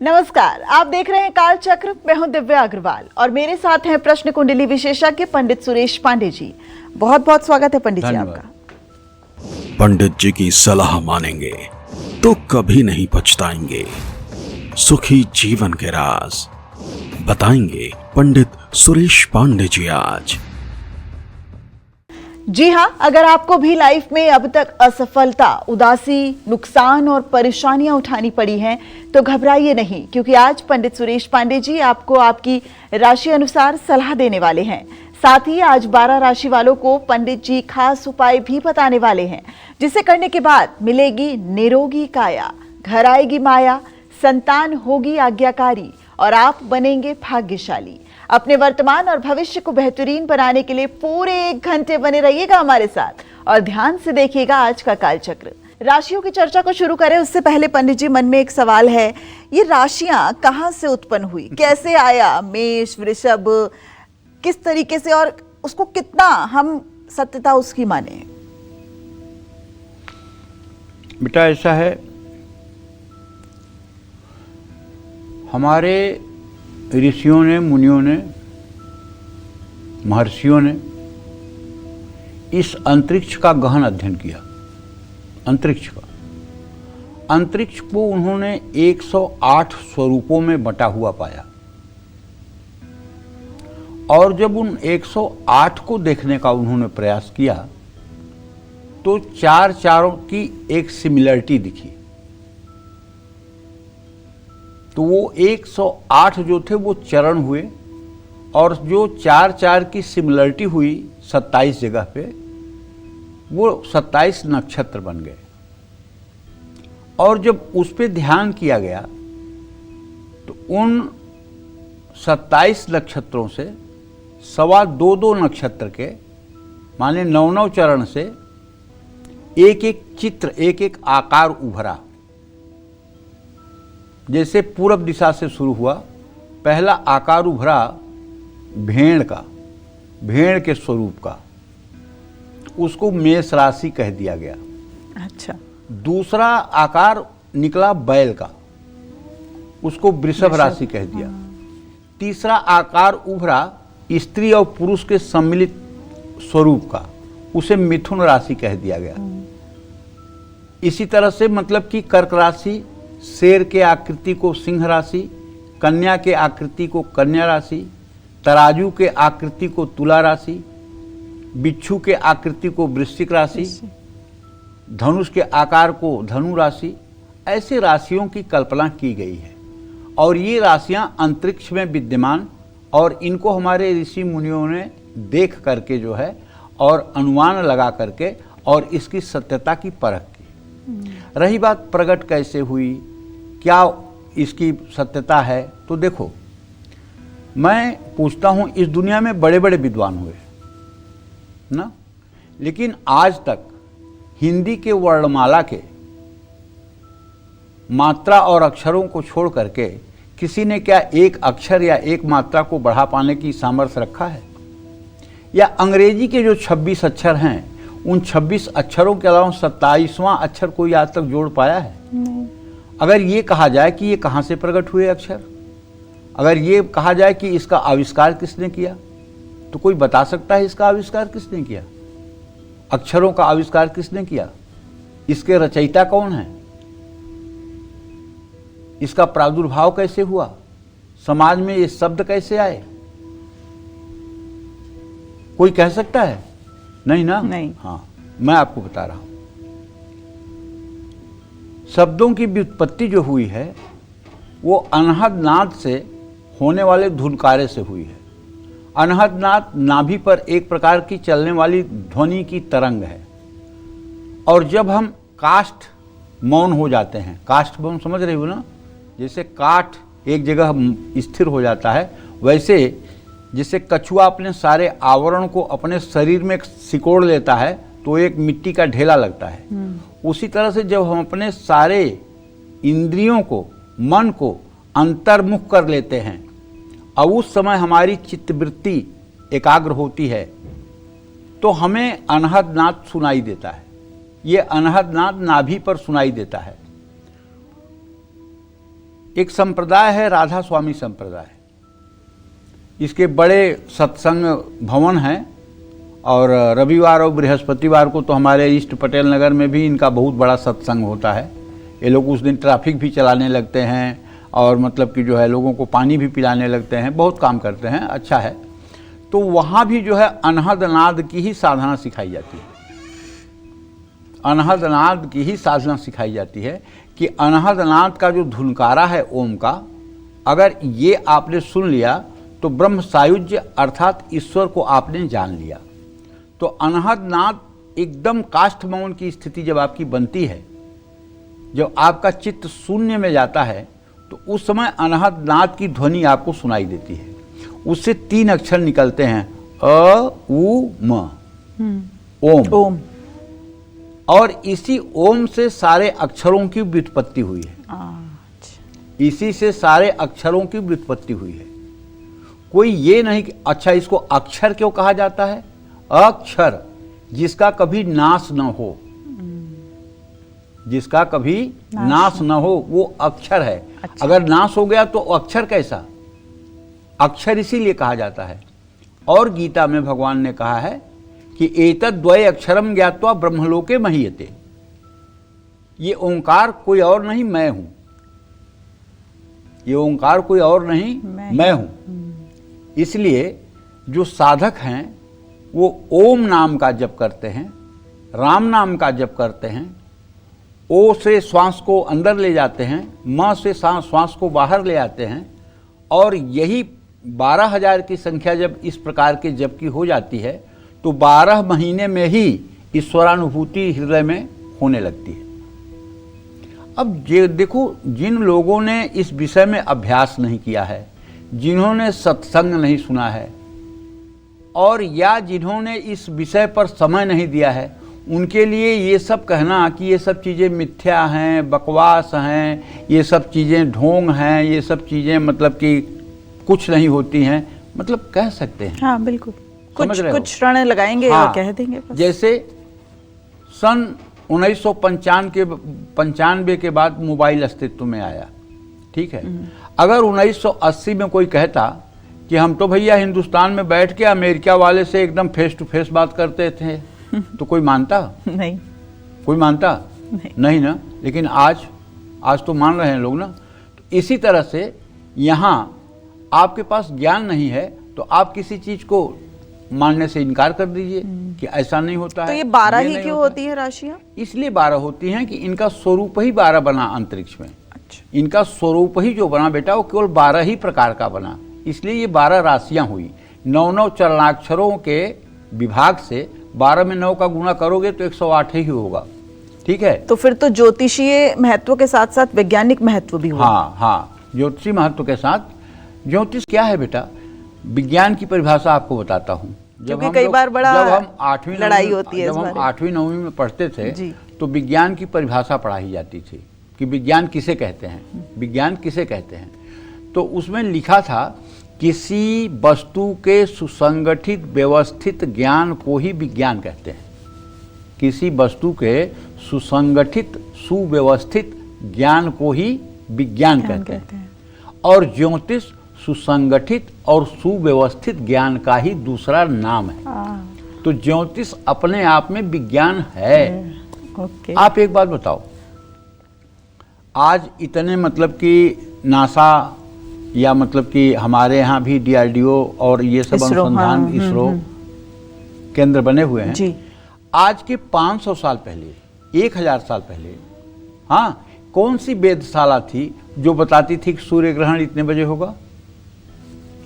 नमस्कार, आप देख रहे हैं काल चक्र। मैं हूं दिव्या अग्रवाल और मेरे साथ हैं प्रश्न कुंडली विशेषज्ञ पंडित सुरेश पांडे जी। बहुत बहुत स्वागत है पंडित जी आपका। पंडित जी की सलाह मानेंगे तो कभी नहीं पछताएंगे। सुखी जीवन के राज बताएंगे पंडित सुरेश पांडे जी आज। जी हाँ, अगर आपको भी लाइफ में अब तक असफलता, उदासी, नुकसान और परेशानियां उठानी पड़ी हैं तो घबराइए नहीं, क्योंकि आज पंडित सुरेश पांडे जी आपको आपकी राशि अनुसार सलाह देने वाले हैं। साथ ही आज 12 राशि वालों को पंडित जी खास उपाय भी बताने वाले हैं, जिसे करने के बाद मिलेगी निरोगी काया, घर आएगी माया, संतान होगी आज्ञाकारी और आप बनेंगे भाग्यशाली। अपने वर्तमान और भविष्य को बेहतरीन बनाने के लिए पूरे 1 घंटे बने रहिएगा हमारे साथ और ध्यान से देखिएगा आज का कालचक्र। राशियों की चर्चा को शुरू करें उससे पहले पंडित जी, मन में एक सवाल है, ये राशियां कहां से उत्पन्न हुई, कैसे आया मेष, वृषभ, किस तरीके से, और उसको कितना हम सत्यता उसकी माने? बेटा ऐसा है, हमारे ऋषियों ने, मुनियों ने, महर्षियों ने इस अंतरिक्ष का गहन अध्ययन किया। अंतरिक्ष को उन्होंने 108 स्वरूपों में बटा हुआ पाया और जब उन 108 को देखने का उन्होंने प्रयास किया तो चारों की एक सिमिलरिटी दिखी। तो वो 108 जो थे वो चरण हुए और जो 4 की सिमिलरिटी हुई 27 जगह पे, वो 27 नक्षत्र बन गए। और जब उस पे ध्यान किया गया तो उन 27 नक्षत्रों से 2.25 नक्षत्र के माने 9 चरण से एक चित्र, एक आकार उभरा। जैसे पूरब दिशा से शुरू हुआ, पहला आकार उभरा भेड़ का, भेड़ के स्वरूप का, उसको मेष राशि कह दिया गया। अच्छा। दूसरा आकार निकला बैल का, उसको वृषभ राशि कह दिया। तीसरा आकार उभरा स्त्री और पुरुष के सम्मिलित स्वरूप का, उसे मिथुन राशि कह दिया गया। इसी तरह से मतलब कि कर्क राशि, शेर के आकृति को सिंह राशि, कन्या के आकृति को कन्या राशि, तराजू के आकृति को तुला राशि, बिच्छू के आकृति को वृश्चिक राशि, धनुष के आकार को धनु राशि, ऐसे राशियों की कल्पना की गई है। और ये राशियां अंतरिक्ष में विद्यमान, और इनको हमारे ऋषि मुनियों ने देख करके जो है और अनुमान लगा करके और इसकी सत्यता की परख की। रही बात प्रकट कैसे हुई, क्या इसकी सत्यता है, तो देखो, मैं पूछता हूँ, इस दुनिया में बड़े बड़े विद्वान हुए ना, लेकिन आज तक हिंदी के वर्णमाला के मात्रा और अक्षरों को छोड़ करके किसी ने क्या एक अक्षर या एक मात्रा को बढ़ा पाने की सामर्थ्य रखा है? या अंग्रेजी के जो 26 अक्षर हैं, उन 26 अक्षरों के अलावा 27वां अक्षर कोई आज तक जोड़ पाया है? नहीं। अगर ये कहा जाए कि ये कहाँ से प्रकट हुए अक्षर, अगर ये कहा जाए कि इसका आविष्कार किसने किया, तो कोई बता सकता है इसका आविष्कार किसने किया? अक्षरों का आविष्कार किसने किया? इसके रचयिता कौन है? इसका प्रादुर्भाव कैसे हुआ? समाज में ये शब्द कैसे आए? कोई कह सकता है? नहीं ना? नहीं। हाँ, मैं आपको बता रहा हूं। शब्दों की व्युत्पत्ति जो हुई है वो अनहद नाद से होने वाले धुनकारे से हुई है। अनहद नाद नाभि पर एक प्रकार की चलने वाली ध्वनि की तरंग है, और जब हम काष्ठ मौन हो जाते हैं, काष्ठ मौन समझ रहे हो ना, जैसे काठ एक जगह स्थिर हो जाता है, वैसे जैसे कछुआ अपने सारे आवरण को अपने शरीर में सिकोड़ लेता है तो एक मिट्टी का ढेला लगता है, उसी तरह से जब हम अपने सारे इंद्रियों को, मन को अंतर्मुख कर लेते हैं, अब उस समय हमारी चित्तवृत्ति एकाग्र होती है तो हमें अनहद नाद सुनाई देता है। ये अनहद नाद नाभि पर सुनाई देता है। एक संप्रदाय है राधा स्वामी संप्रदाय। इसके बड़े सत्संग भवन हैं और रविवार और बृहस्पतिवार को तो हमारे ईस्ट पटेल नगर में भी इनका बहुत बड़ा सत्संग होता है। ये लोग उस दिन ट्रैफिक भी चलाने लगते हैं और मतलब कि जो है लोगों को पानी भी पिलाने लगते हैं, बहुत काम करते हैं, अच्छा है। तो वहाँ भी जो है अनहद नाद की ही साधना सिखाई जाती है। अनहद नाद की ही साधना सिखाई जाती है कि अनहद नाद का जो धुनकारा है ओम का, अगर ये आपने सुन लिया तो ब्रह्म सायुज्य अर्थात ईश्वर को आपने जान लिया। तो अनहद नाद एकदम काष्ठ मौन की स्थिति जब आपकी बनती है, जब आपका चित्त शून्य में जाता है, तो उस समय अनहद नाद की ध्वनि आपको सुनाई देती है। उससे 3 अक्षर निकलते हैं, अ उ म, ओम। ओम। और इसी ओम से सारे अक्षरों की व्युत्पत्ति हुई है। अच्छा। इसी से सारे अक्षरों की व्युत्पत्ति हुई है। कोई ये नहीं कि अच्छा इसको अक्षर क्यों कहा जाता है? अक्षर जिसका कभी नाश न हो, जिसका कभी नाश न हो वो अक्षर है। अच्छा। अगर नाश हो गया तो अक्षर कैसा? अक्षर इसीलिए कहा जाता है। और गीता में भगवान ने कहा है कि एतद्वय अक्षरम ज्ञात्वा ब्रह्मलोके महीयते। ये ओंकार कोई और नहीं, मैं हूं। ये ओंकार कोई और नहीं, मैं हूं। इसलिए जो साधक हैं वो ओम नाम का जप करते हैं, राम नाम का जप करते हैं, ओ से श्वास को अंदर ले जाते हैं, म से श्वास को बाहर ले आते हैं, और यही 12,000 की संख्या जब इस प्रकार के जप की हो जाती है तो 12 महीने में ही ईश्वरानुभूति हृदय में होने लगती है। अब ये देखो, जिन लोगों ने इस विषय में अभ्यास नहीं किया है, जिन्होंने सत्संग नहीं सुना है, और या जिन्होंने इस विषय पर समय नहीं दिया है, उनके लिए ये सब कहना कि ये सब चीज़ें मिथ्या हैं, बकवास हैं, ये सब चीज़ें ढोंग हैं, ये सब चीज़ें मतलब कि कुछ नहीं होती हैं, मतलब कह सकते हैं। हाँ बिल्कुल, कुछ रहे हो? कुछ क्षण लगाएंगे हाँ, और कह देंगे बस। जैसे सन 1995 के बाद मोबाइल अस्तित्व में आया, ठीक है। अगर 1980 में कोई कहता कि हम तो भैया हिंदुस्तान में बैठ के अमेरिका वाले से एकदम फेस टू फेस बात करते थे, तो कोई मानता? नहीं। कोई मानता? नहीं ना। लेकिन आज तो मान रहे हैं लोग ना। तो इसी तरह से यहाँ आपके पास ज्ञान नहीं है तो आप किसी चीज को मानने से इनकार कर दीजिए कि ऐसा नहीं होता है। तो ये 12 ही नहीं क्यों होता होती है राशियां? इसलिए 12 होती हैं कि इनका स्वरूप ही 12 बना अंतरिक्ष में। अच्छा। इनका स्वरूप ही जो बना बेटा वो केवल 12 ही प्रकार का बना, इसलिए ये 12 राशियां हुई। 9 चरणाक्षरों के विभाग से 12 में 9 का गुणा करोगे तो 108 ही होगा, ठीक है। तो फिर तो ज्योतिषीय महत्व के साथ साथ वैज्ञानिक महत्व भी हुआ। हाँ, ज्योतिषी महत्व के साथ। ज्योतिष क्या है बेटा? विज्ञान की परिभाषा आपको बताता हूँ। क्योंकि कई बार बड़ा जब हम 8वीं लड़ाई होती है जब हम 8वीं 9वीं में पढ़ते थे जी। तो विज्ञान की परिभाषा पढ़ाई जाती थी कि विज्ञान किसे कहते हैं, विज्ञान किसे कहते हैं। तो उसमें लिखा था किसी वस्तु के सुसंगठित व्यवस्थित ज्ञान को ही विज्ञान कहते हैं। किसी वस्तु के सुसंगठित सुव्यवस्थित ज्ञान को ही विज्ञान कहते हैं। और ज्योतिष सुसंगठित और सुव्यवस्थित ज्ञान का ही दूसरा नाम है। तो ज्योतिष अपने आप में विज्ञान है। ओके। आप एक बात बताओ, आज इतने मतलब कि नासा या मतलब कि हमारे यहाँ भी DRDO और ये सब अनुसंधान इसरो केंद्र बने हुए हैं जी। आज के 500 साल पहले, 1000 साल पहले, हाँ, कौन सी वेधशाला थी जो बताती थी कि सूर्य ग्रहण इतने बजे होगा,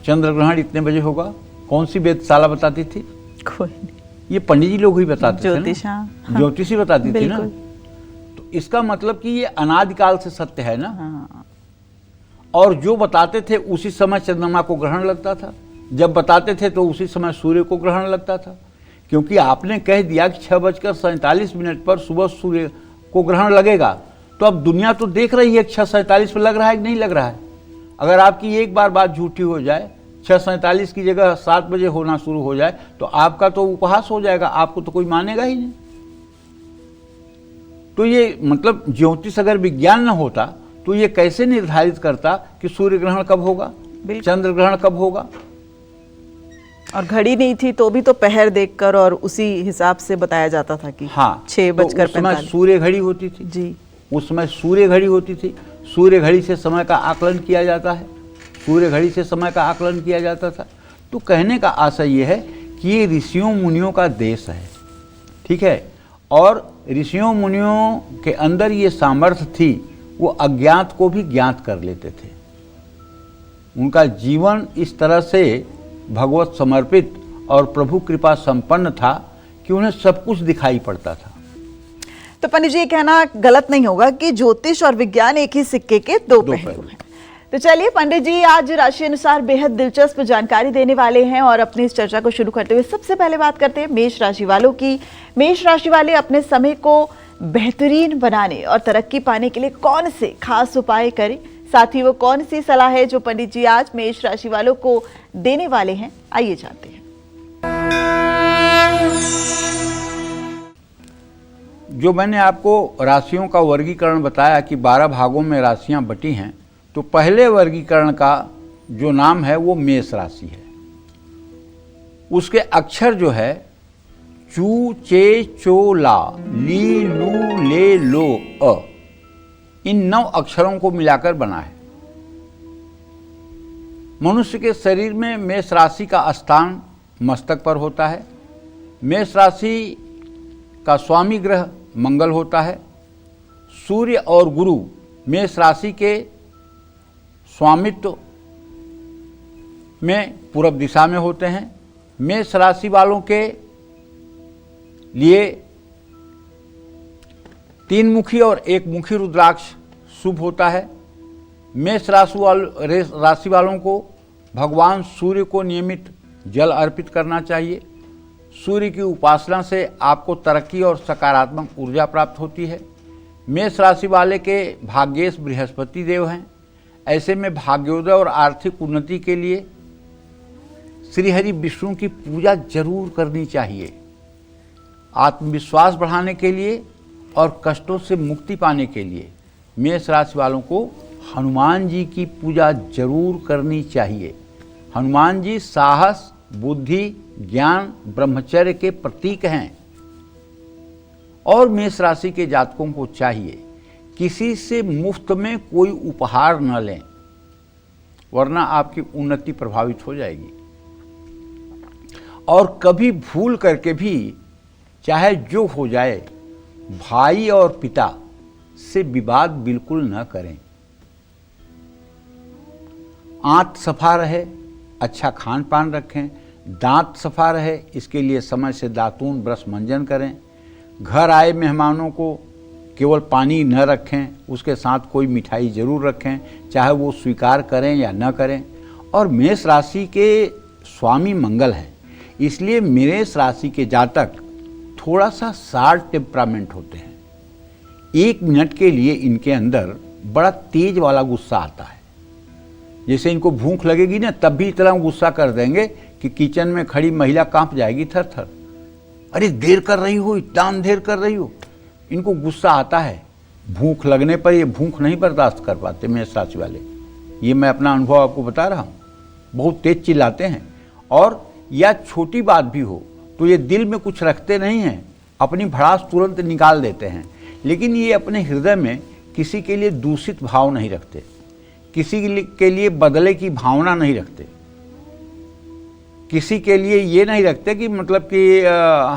चंद्र ग्रहण इतने बजे होगा? कौन सी वेधशाला बताती थी? कोई नहीं। ये पंडित जी लोग ही बताते थे ज्योतिष, ना। हाँ। ज्योतिष ही बताती थी ना। बिल्कुल। तो इसका मतलब कि ये अनादिकाल से सत्य है ना। हाँ। और जो बताते थे उसी समय चंद्रमा को ग्रहण लगता था, जब बताते थे तो उसी समय सूर्य को ग्रहण लगता था। क्योंकि आपने कह दिया कि 6:47 पर सुबह सूर्य को ग्रहण लगेगा, तो अब दुनिया तो देख रही है 6:47 पर लग रहा है कि नहीं लग रहा है। अगर आपकी एक बार बात झूठी हो जाए, 6:47 की जगह 7 बजे होना शुरू हो जाए, तो आपका तो उपहास हो जाएगा, आपको तो कोई मानेगा ही नहीं। तो ये मतलब ज्योतिष अगर विज्ञान न होता तो ये कैसे निर्धारित करता कि सूर्य ग्रहण कब होगा, चंद्र ग्रहण कब होगा? और घड़ी नहीं थी तो भी तो पहर देखकर और उसी हिसाब से बताया जाता था कि हाँ, 6:45 तो सूर्य घड़ी होती थी जी। उस समय सूर्य घड़ी होती थी। सूर्य घड़ी से समय का आकलन किया जाता है, सूर्य घड़ी से समय का आकलन किया जाता था। तो कहने का आशय यह है कि ये ऋषियों मुनियों का देश है, ठीक है। और ऋषियों मुनियों के अंदर ये सामर्थ्य थी, वो अज्ञात को भी ज्ञात कर लेते थे। उनका जीवन इस तरह से भगवत समर्पित और प्रभु कृपा संपन्न था कि उन्हें सब कुछ दिखाई पड़ता था। तो पंडित जी ये कहना गलत नहीं होगा कि ज्योतिष और विज्ञान एक ही सिक्के के दो पहलू हैं। तो चलिए पंडित जी आज राशि अनुसार बेहद दिलचस्प जानकारी देने वाले हैं और अपनी इस चर्चा को शुरू करते हुए सबसे पहले बात करते हैं मेष राशि वालों की। मेष राशि वाले अपने समय को बेहतरीन बनाने और तरक्की पाने के लिए कौन से खास उपाय करें, साथ ही वो कौन सी सलाह है जो पंडित जी आज मेष राशि वालों को देने वाले हैं, आइए जानते हैं। जो मैंने आपको राशियों का वर्गीकरण बताया कि 12 भागों में राशियां बटी हैं, तो पहले वर्गीकरण का जो नाम है वो मेष राशि है। उसके अक्षर जो है चू चे चो ला ली लू ले लो अ, इन 9 अक्षरों को मिलाकर बना है। मनुष्य के शरीर में मेष राशि का स्थान मस्तक पर होता है। मेष राशि का स्वामी ग्रह मंगल होता है। सूर्य और गुरु मेष राशि के स्वामित्व में पूरब दिशा में होते हैं। मेष राशि वालों के लिए 3 मुखी और 1 मुखी रुद्राक्ष शुभ होता है। मेष राशि वालों को भगवान सूर्य को नियमित जल अर्पित करना चाहिए। सूर्य की उपासना से आपको तरक्की और सकारात्मक ऊर्जा प्राप्त होती है। मेष राशि वाले के भाग्येश बृहस्पति देव हैं। ऐसे में भाग्योदय और आर्थिक उन्नति के लिए श्रीहरि विष्णु की पूजा जरूर करनी चाहिए। आत्मविश्वास बढ़ाने के लिए और कष्टों से मुक्ति पाने के लिए मेष राशि वालों को हनुमान जी की पूजा जरूर करनी चाहिए। हनुमान जी साहस, बुद्धि, ज्ञान, ब्रह्मचर्य के प्रतीक हैं। और मेष राशि के जातकों को चाहिए किसी से मुफ्त में कोई उपहार न लें, वरना आपकी उन्नति प्रभावित हो जाएगी। और कभी भूल करके भी चाहे जो हो जाए, भाई और पिता से विवाद बिल्कुल न करें। आंत सफा रहे, अच्छा खान पान रखें, दांत सफा रहे, इसके लिए समय से दातून ब्रश मंजन करें। घर आए मेहमानों को केवल पानी न रखें, उसके साथ कोई मिठाई जरूर रखें, चाहे वो स्वीकार करें या न करें। और मेष राशि के स्वामी मंगल हैं, इसलिए मेष राशि के जातक थोड़ा सा शार्ट टेम्परामेंट होते हैं। 1 मिनट के लिए इनके अंदर बड़ा तेज वाला गुस्सा आता है। जैसे इनको भूख लगेगी ना, तब भी इतना गुस्सा कर देंगे कि किचन में खड़ी महिला कांप जाएगी थर थर। अरे देर कर रही हो, इतना देर कर रही हो। इनको गुस्सा आता है। भूख लगने पर ये भूख नहीं बर्दाश्त कर पाते मेष राशि वाले। ये मैं अपना अनुभव आपको बता रहा हूँ। बहुत तेज चिल्लाते हैं। और या छोटी बात भी हो तो ये दिल में कुछ रखते नहीं हैं, अपनी भड़ास तुरंत निकाल देते हैं। लेकिन ये अपने हृदय में किसी के लिए दूषित भाव नहीं रखते, किसी के लिए बदले की भावना नहीं रखते, किसी के लिए ये नहीं रखते कि मतलब कि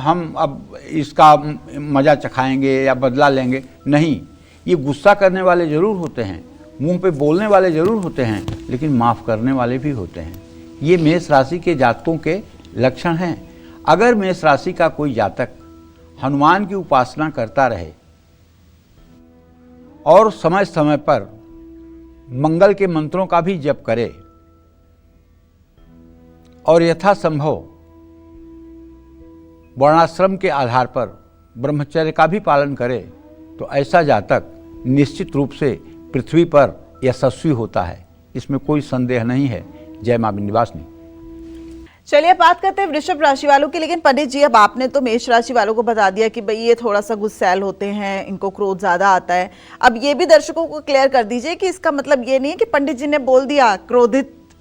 हम अब इसका मज़ा चखाएंगे या बदला लेंगे। नहीं, ये गुस्सा करने वाले ज़रूर होते हैं, मुंह पे बोलने वाले ज़रूर होते हैं, लेकिन माफ़ करने वाले भी होते हैं। ये मेष राशि के जातकों के लक्षण हैं। अगर मेष राशि का कोई जातक हनुमान की उपासना करता रहे और समय समय पर मंगल के मंत्रों का भी जप करे और यथासंभव वर्णाश्रम के आधार पर ब्रह्मचर्य का भी पालन करे, तो ऐसा जातक निश्चित रूप से पृथ्वी पर यशस्वी होता है। इसमें कोई संदेह नहीं है। जय मां विंध्यवासिनी। चलिए अब बात करते हैं वृषभ राशि वालों की। लेकिन पंडित जी, अब आपने तो मेष राशि वालों को बता दिया कि भाई ये थोड़ा सा गुस्सैल होते हैं, इनको क्रोध ज्यादा आता है। अब ये भी दर्शकों को क्लियर कर दीजिए कि इसका मतलब ये नहीं है कि पंडित जी ने बोल दिया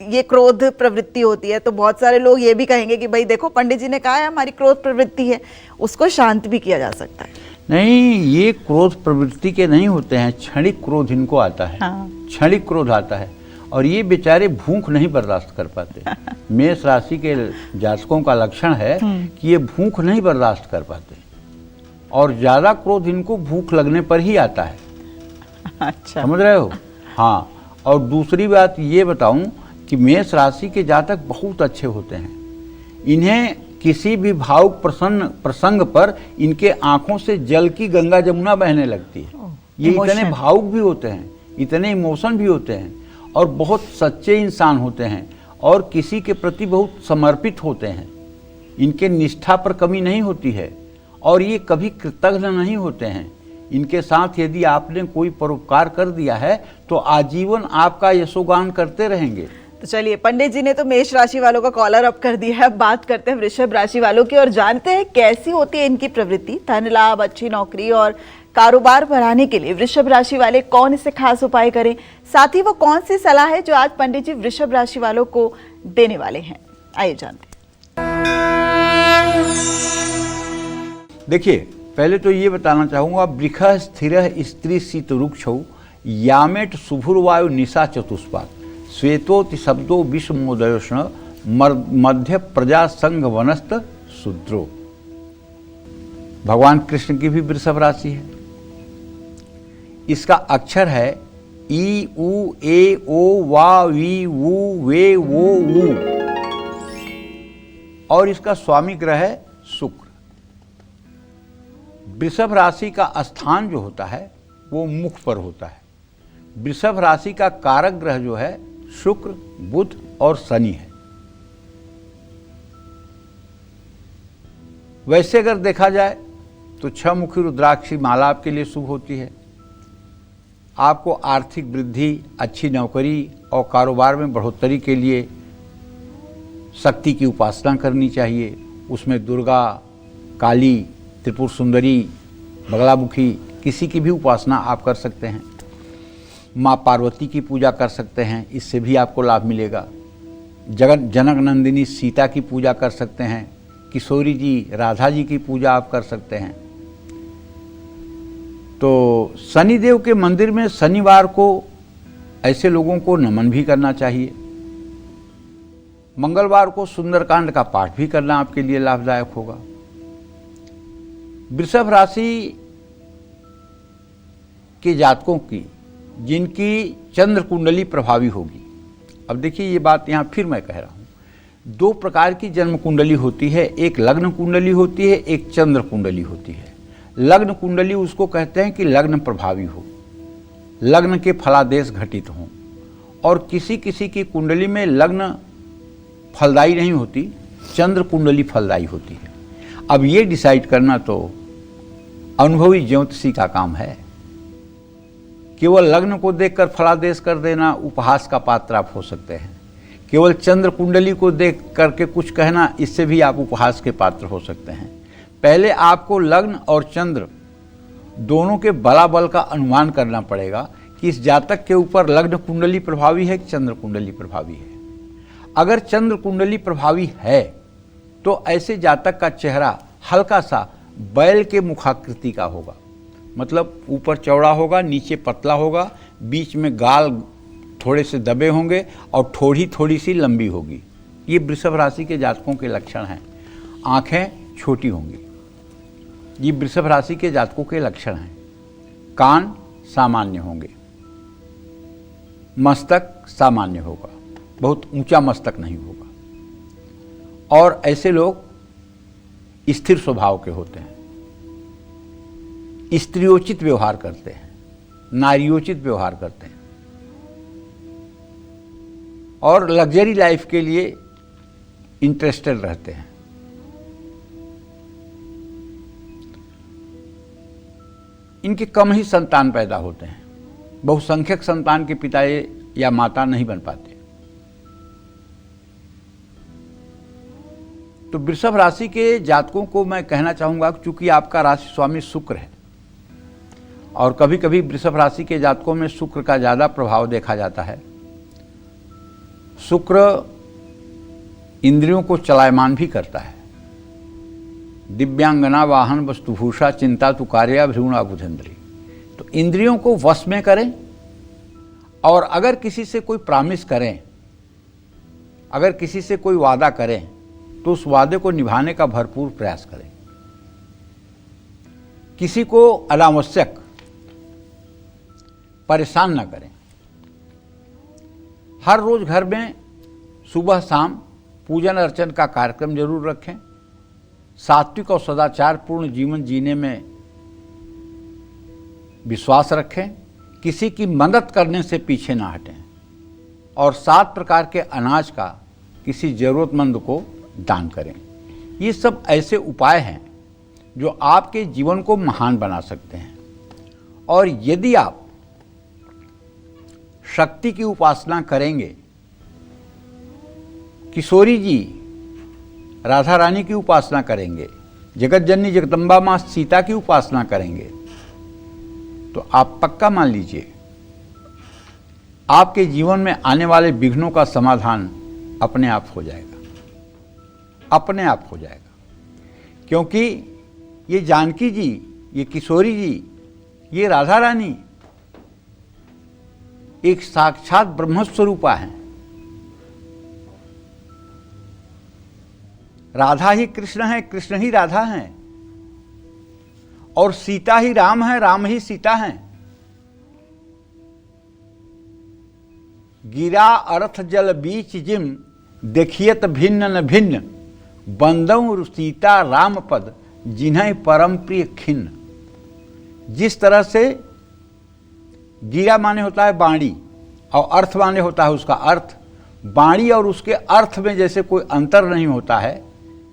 ये क्रोध प्रवृत्ति होती है, तो बहुत सारे लोग ये भी कहेंगे कि भाई देखो पंडित जी ने कहा है हमारी क्रोध प्रवृत्ति है, उसको शांत भी किया जा सकता है। नहीं, ये क्रोध प्रवृत्ति के नहीं होते हैं, क्षणिक क्रोध इनको आता है। हाँ। क्षणिक क्रोध आता है और ये बेचारे भूख नहीं बर्दाश्त कर पाते। मेष राशि के जातकों का लक्षण है कि ये भूख नहीं बर्दाश्त कर पाते और ज्यादा क्रोध इनको भूख लगने पर ही आता है। अच्छा, समझ रहे हो? हाँ। और दूसरी बात ये बताऊं कि मेष राशि के जातक बहुत अच्छे होते हैं। इन्हें किसी भी भावुक प्रसंग पर इनके आंखों से जल की गंगा जमुना बहने लगती है। ये इतने भावुक भी होते हैं, इतने इमोशन भी होते हैं और बहुत सच्चे इंसान होते हैं और किसी के प्रति बहुत समर्पित होते हैं। इनके निष्ठा पर कमी नहीं होती है और ये कभी कृतज्ञ नहीं होते हैं। इनके साथ यदि आपने कोई परोपकार कर दिया है तो आजीवन आपका यशोगान करते रहेंगे। तो चलिए, पंडित जी ने तो मेष राशि वालों का कॉलर अप कर दिया है। अब बात करते हैं वृषभ राशि वालों की और जानते हैं कैसी होती है इनकी प्रवृत्ति। धन लाभ, अच्छी नौकरी और कारोबार बढ़ाने के लिए वृषभ राशि वाले कौन से खास उपाय करें, साथ ही वो कौन सी सलाह है जो आज पंडित जी वृषभ राशि वालों को देने वाले हैं, आइए जानते हैं। देखिए, पहले तो ये बताना चाहूंगा, वृखः स्थिरः स्त्री शीतरुक्षौ यामेट शुभुर्वायु निशा चतुष्पाद श्वेतोति शब्दो विषमोदयोष्ण मध्य प्रजा संघ वनस्त शूद्रो। भगवान कृष्ण की भी वृषभ राशि है। इसका अक्षर है ई उ ए ओ वा वी वु वे वो उ और इसका स्वामी ग्रह है शुक्र। वृषभ राशि का स्थान जो होता है वो मुख पर होता है। वृषभ राशि का कारक ग्रह जो है शुक्र, बुध और शनि है। वैसे अगर देखा जाए तो 6 मुखी रुद्राक्षी माला आपके लिए शुभ होती है। आपको आर्थिक वृद्धि, अच्छी नौकरी और कारोबार में बढ़ोतरी के लिए शक्ति की उपासना करनी चाहिए। उसमें दुर्गा, काली, त्रिपुर सुंदरी, बगलामुखी किसी की भी उपासना आप कर सकते हैं। माँ पार्वती की पूजा कर सकते हैं, इससे भी आपको लाभ मिलेगा। जनक नंदिनी सीता की पूजा कर सकते हैं। किशोरी जी, राधा जी की पूजा आप कर सकते हैं। तो शनिदेव के मंदिर में शनिवार को ऐसे लोगों को नमन भी करना चाहिए। मंगलवार को सुंदरकांड का पाठ भी करना आपके लिए लाभदायक होगा। वृषभ राशि के जातकों की जिनकी चंद्र कुंडली प्रभावी होगी, अब देखिए ये बात यहाँ फिर मैं कह रहा हूँ, 2 प्रकार की जन्म कुंडली होती है। एक लग्न कुंडली होती है, एक चंद्र कुंडली होती है। लग्न कुंडली उसको कहते हैं कि लग्न प्रभावी हो, लग्न के फलादेश घटित हों। और किसी किसी की कुंडली में लग्न फलदायी नहीं होती, चंद्र कुंडली फलदायी होती है। अब ये डिसाइड करना तो अनुभवी ज्योतिषी का काम है। केवल लग्न को देखकर फलादेश कर देना उपहास का पात्र आप हो सकते हैं। केवल चंद्र कुंडली को देख करके कुछ कहना, इससे भी आप उपहास के पात्र हो सकते हैं। पहले आपको लग्न और चंद्र दोनों के बलाबल का अनुमान करना पड़ेगा कि इस जातक के ऊपर लग्न कुंडली प्रभावी है कि चंद्र कुंडली प्रभावी है। अगर चंद्र कुंडली प्रभावी है तो ऐसे जातक का चेहरा हल्का सा बैल के मुखाकृति का होगा, मतलब ऊपर चौड़ा होगा, नीचे पतला होगा, बीच में गाल थोड़े से दबे होंगे और ठोड़ी थोड़ी सी लंबी होगी। ये वृषभ राशि के जातकों के लक्षण हैं। आंखें छोटी होंगी, ये वृषभ राशि के जातकों के लक्षण हैं। कान सामान्य होंगे, मस्तक सामान्य होगा, बहुत ऊंचा मस्तक नहीं होगा। और ऐसे लोग स्थिर स्वभाव के होते हैं, स्त्रियोचित व्यवहार करते हैं, नारियोचित व्यवहार करते हैं और लग्जरी लाइफ के लिए इंटरेस्टेड रहते हैं। इनके कम ही संतान पैदा होते हैं, बहुसंख्यक संतान के पिता या माता नहीं बन पाते। तो वृषभ राशि के जातकों को मैं कहना चाहूँगा, चूंकि आपका राशि स्वामी शुक्र है और कभी कभी वृषभ राशि के जातकों में शुक्र का ज़्यादा प्रभाव देखा जाता है। शुक्र इंद्रियों को चलायमान भी करता है। दिव्यांगना वाहन वस्तुभूषा चिंता तु कार्य भ्रूणा बुधेंद्री। तो इंद्रियों को वश में करें और अगर किसी से कोई प्रॉमिस करें, अगर किसी से कोई वादा करें तो उस वादे को निभाने का भरपूर प्रयास करें। किसी को अनावश्यक परेशान न करें। हर रोज घर में सुबह शाम पूजन अर्चन का कार्यक्रम जरूर रखें। सात्विक और सदाचारपूर्ण जीवन जीने में विश्वास रखें। किसी की मदद करने से पीछे ना हटें और 7 प्रकार के अनाज का किसी जरूरतमंद को दान करें। ये सब ऐसे उपाय हैं जो आपके जीवन को महान बना सकते हैं। और यदि आप शक्ति की उपासना करेंगे, किशोरी जी राधा रानी की उपासना करेंगे, जगत जननी जगदम्बा माँ सीता की उपासना करेंगे, तो आप पक्का मान लीजिए आपके जीवन में आने वाले विघ्नों का समाधान अपने आप हो जाएगा, अपने आप हो जाएगा। क्योंकि ये जानकी जी, ये किशोरी जी, ये राधा रानी एक साक्षात ब्रह्मस्वरूपा हैं। राधा ही कृष्ण है, कृष्ण ही राधा हैं, और सीता ही राम है, राम ही सीता हैं। गिरा अर्थ जल बीच जिम देखियत भिन्न न भिन्न, बंदौ सीता राम पद जिन्हें परम प्रिय खिन्न। जिस तरह से गिरा माने होता है बाणी और अर्थ माने होता है उसका अर्थ, बाणी और उसके अर्थ में जैसे कोई अंतर नहीं होता है,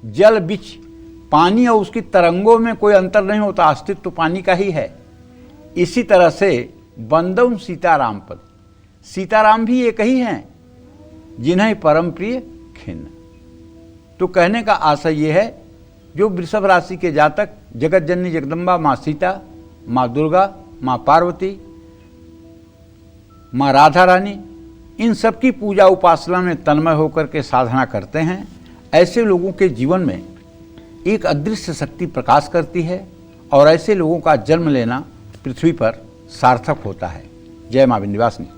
जल बीच पानी और उसकी तरंगों में कोई अंतर नहीं होता, अस्तित्व तो पानी का ही है। इसी तरह से बंदौ सीताराम पद, सीताराम भी एक ही हैं जिन्हें परम प्रिय खिन्न। तो कहने का आशय ये है, जो वृषभ राशि के जातक जगत जननी जगदम्बा माँ सीता, माँ दुर्गा, माँ पार्वती, माँ राधा रानी, इन सब की पूजा उपासना में तन्मय होकर के साधना करते हैं, ऐसे लोगों के जीवन में एक अदृश्य शक्ति प्रकाश करती है और ऐसे लोगों का जन्म लेना पृथ्वी पर सार्थक होता है। जय मां विंध्यवासिनी।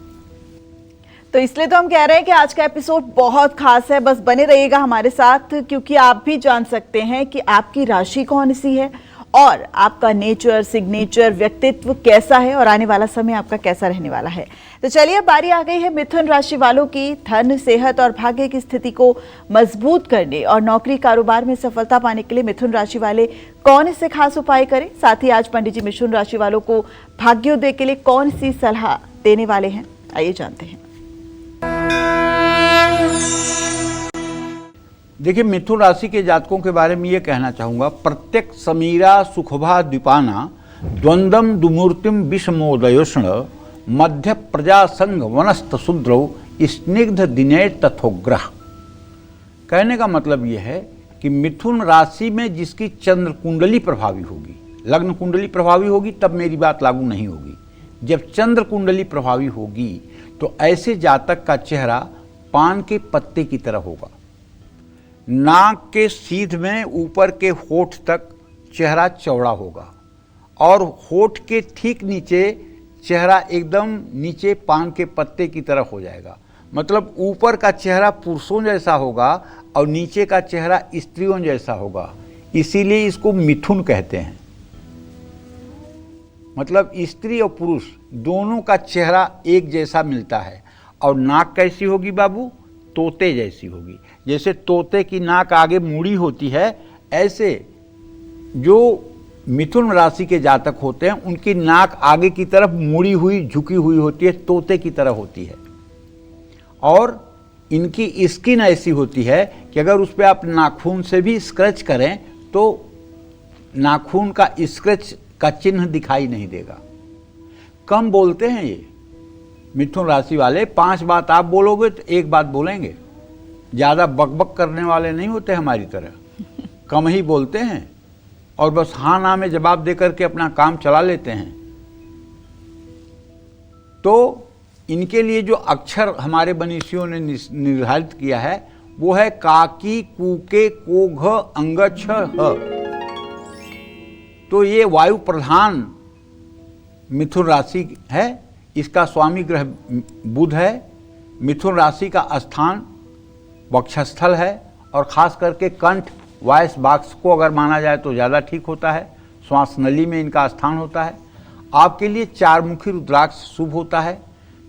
तो इसलिए तो हम कह रहे हैं कि आज का एपिसोड बहुत खास है। बस बने रहिएगा हमारे साथ, क्योंकि आप भी जान सकते हैं कि आपकी राशि कौन सी है और आपका नेचर, सिग्नेचर, व्यक्तित्व कैसा है और आने वाला समय आपका कैसा रहने वाला है। तो चलिए, अब बारी आ गई है मिथुन राशि वालों की। धन, सेहत और भाग्य की स्थिति को मजबूत करने और नौकरी कारोबार में सफलता पाने के लिए मिथुन राशि वाले कौन से खास उपाय करें, साथ ही आज पंडित जी मिथुन राशि वालों को भाग्योदय के लिए कौन सी सलाह देने वाले हैं, आइए जानते हैं। देखिए, मिथुन राशि के जातकों के बारे में ये कहना चाहूँगा, प्रत्येक समीरा सुखभा द्विपाना द्वंद्वम दुमूर्तिम विषमोदयोष्ण मध्य प्रजा संग वनस्त शूद्रौ स्निग्ध दिने तथोग्रह। कहने का मतलब ये है कि मिथुन राशि में जिसकी चंद्र कुंडली प्रभावी होगी, लग्न कुंडली प्रभावी होगी, तब मेरी बात लागू नहीं होगी। जब चंद्र कुंडली प्रभावी होगी तो ऐसे जातक का चेहरा पान के पत्ते की तरह होगा। नाक के सीध में ऊपर के होठ तक चेहरा चौड़ा होगा और होठ के ठीक नीचे चेहरा एकदम नीचे पान के पत्ते की तरह हो जाएगा। मतलब ऊपर का चेहरा पुरुषों जैसा होगा और नीचे का चेहरा स्त्रियों जैसा होगा, इसीलिए इसको मिथुन कहते हैं। मतलब स्त्री और पुरुष दोनों का चेहरा एक जैसा मिलता है। और नाक कैसी होगी बाबू? तोते जैसी होगी। जैसे तोते की नाक आगे मुड़ी होती है, ऐसे जो मिथुन राशि के जातक होते हैं उनकी नाक आगे की तरफ मुड़ी हुई, झुकी हुई होती है, तोते की तरह होती है। और इनकी स्किन ऐसी होती है कि अगर उस पर आप नाखून से भी स्क्रैच करें तो नाखून का स्क्रैच का चिन्ह दिखाई नहीं देगा। कम बोलते हैं ये मिथुन राशि वाले। 5 बात आप बोलोगे तो 1 बात बोलेंगे। ज़्यादा बकबक करने वाले नहीं होते हमारी तरह। कम ही बोलते हैं और बस हाँ ना में जवाब दे करके अपना काम चला लेते हैं। तो इनके लिए जो अक्षर हमारे मनीषियों ने निर्धारित किया है वो है काकी कूके को घ अंग छ ह। तो ये वायु प्रधान मिथुन राशि है, इसका स्वामी ग्रह बुध है। मिथुन राशि का स्थान वक्षस्थल है और खास करके कंठ वॉइस बॉक्स को अगर माना जाए तो ज़्यादा ठीक होता है। श्वास नली में इनका स्थान होता है। आपके लिए 4 मुखी रुद्राक्ष शुभ होता है।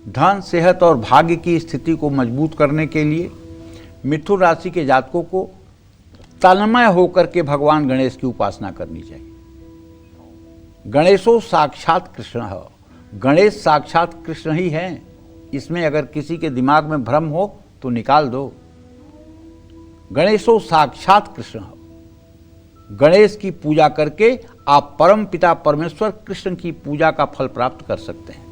धन, सेहत और भाग्य की स्थिति को मजबूत करने के लिए मिथुन राशि के जातकों को तन्मय होकर के भगवान गणेश की उपासना करनी चाहिए। गणेशो साक्षात कृष्ण है, गणेश साक्षात कृष्ण ही हैं। इसमें अगर किसी के दिमाग में भ्रम हो तो निकाल दो। गणेशो साक्षात कृष्ण है। गणेश की पूजा करके आप परम पिता परमेश्वर कृष्ण की पूजा का फल प्राप्त कर सकते हैं,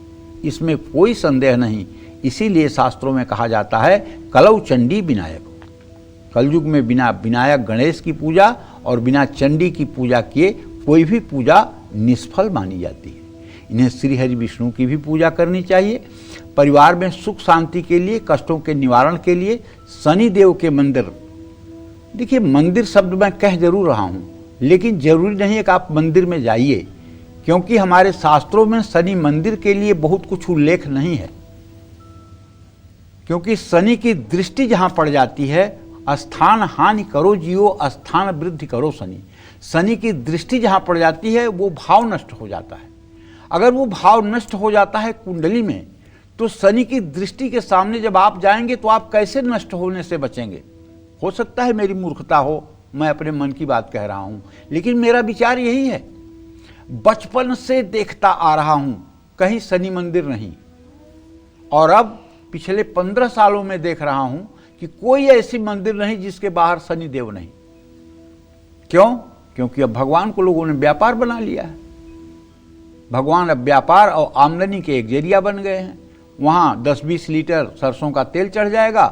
इसमें कोई संदेह नहीं। इसीलिए शास्त्रों में कहा जाता है कलौ चंडी विनायक। कलयुग में बिना विनायक गणेश की पूजा और बिना चंडी की पूजा किए कोई भी पूजा निष्फल मानी जाती है। इन्हें श्री हरि विष्णु की भी पूजा करनी चाहिए। परिवार में सुख शांति के लिए, कष्टों के निवारण के लिए शनि देव के मंदिर, देखिए मंदिर शब्द मैं कह जरूर रहा हूँ, लेकिन जरूरी नहीं है कि आप मंदिर में जाइए, क्योंकि हमारे शास्त्रों में शनि मंदिर के लिए बहुत कुछ उल्लेख नहीं है। क्योंकि शनि की दृष्टि जहाँ पड़ जाती है, स्थान हानि करो जियो स्थान वृद्धि करो शनि। शनि की दृष्टि जहाँ पड़ जाती है वो भाव नष्ट हो जाता है। अगर वो भाव नष्ट हो जाता है कुंडली में, तो शनि की दृष्टि के सामने जब आप जाएंगे तो आप कैसे नष्ट होने से बचेंगे। हो सकता है मेरी मूर्खता हो, मैं अपने मन की बात कह रहा हूँ, लेकिन मेरा विचार यही है। बचपन से देखता आ रहा हूँ कहीं शनि मंदिर नहीं, और अब पिछले 15 सालों में देख रहा हूँ कि कोई ऐसी मंदिर नहीं जिसके बाहर शनि देव नहीं। क्यों? क्योंकि अब भगवान को लोगों ने व्यापार बना लिया है। भगवान अब व्यापार और आमदनी के एक जरिया बन गए हैं। वहाँ 10-20 लीटर सरसों का तेल चढ़ जाएगा,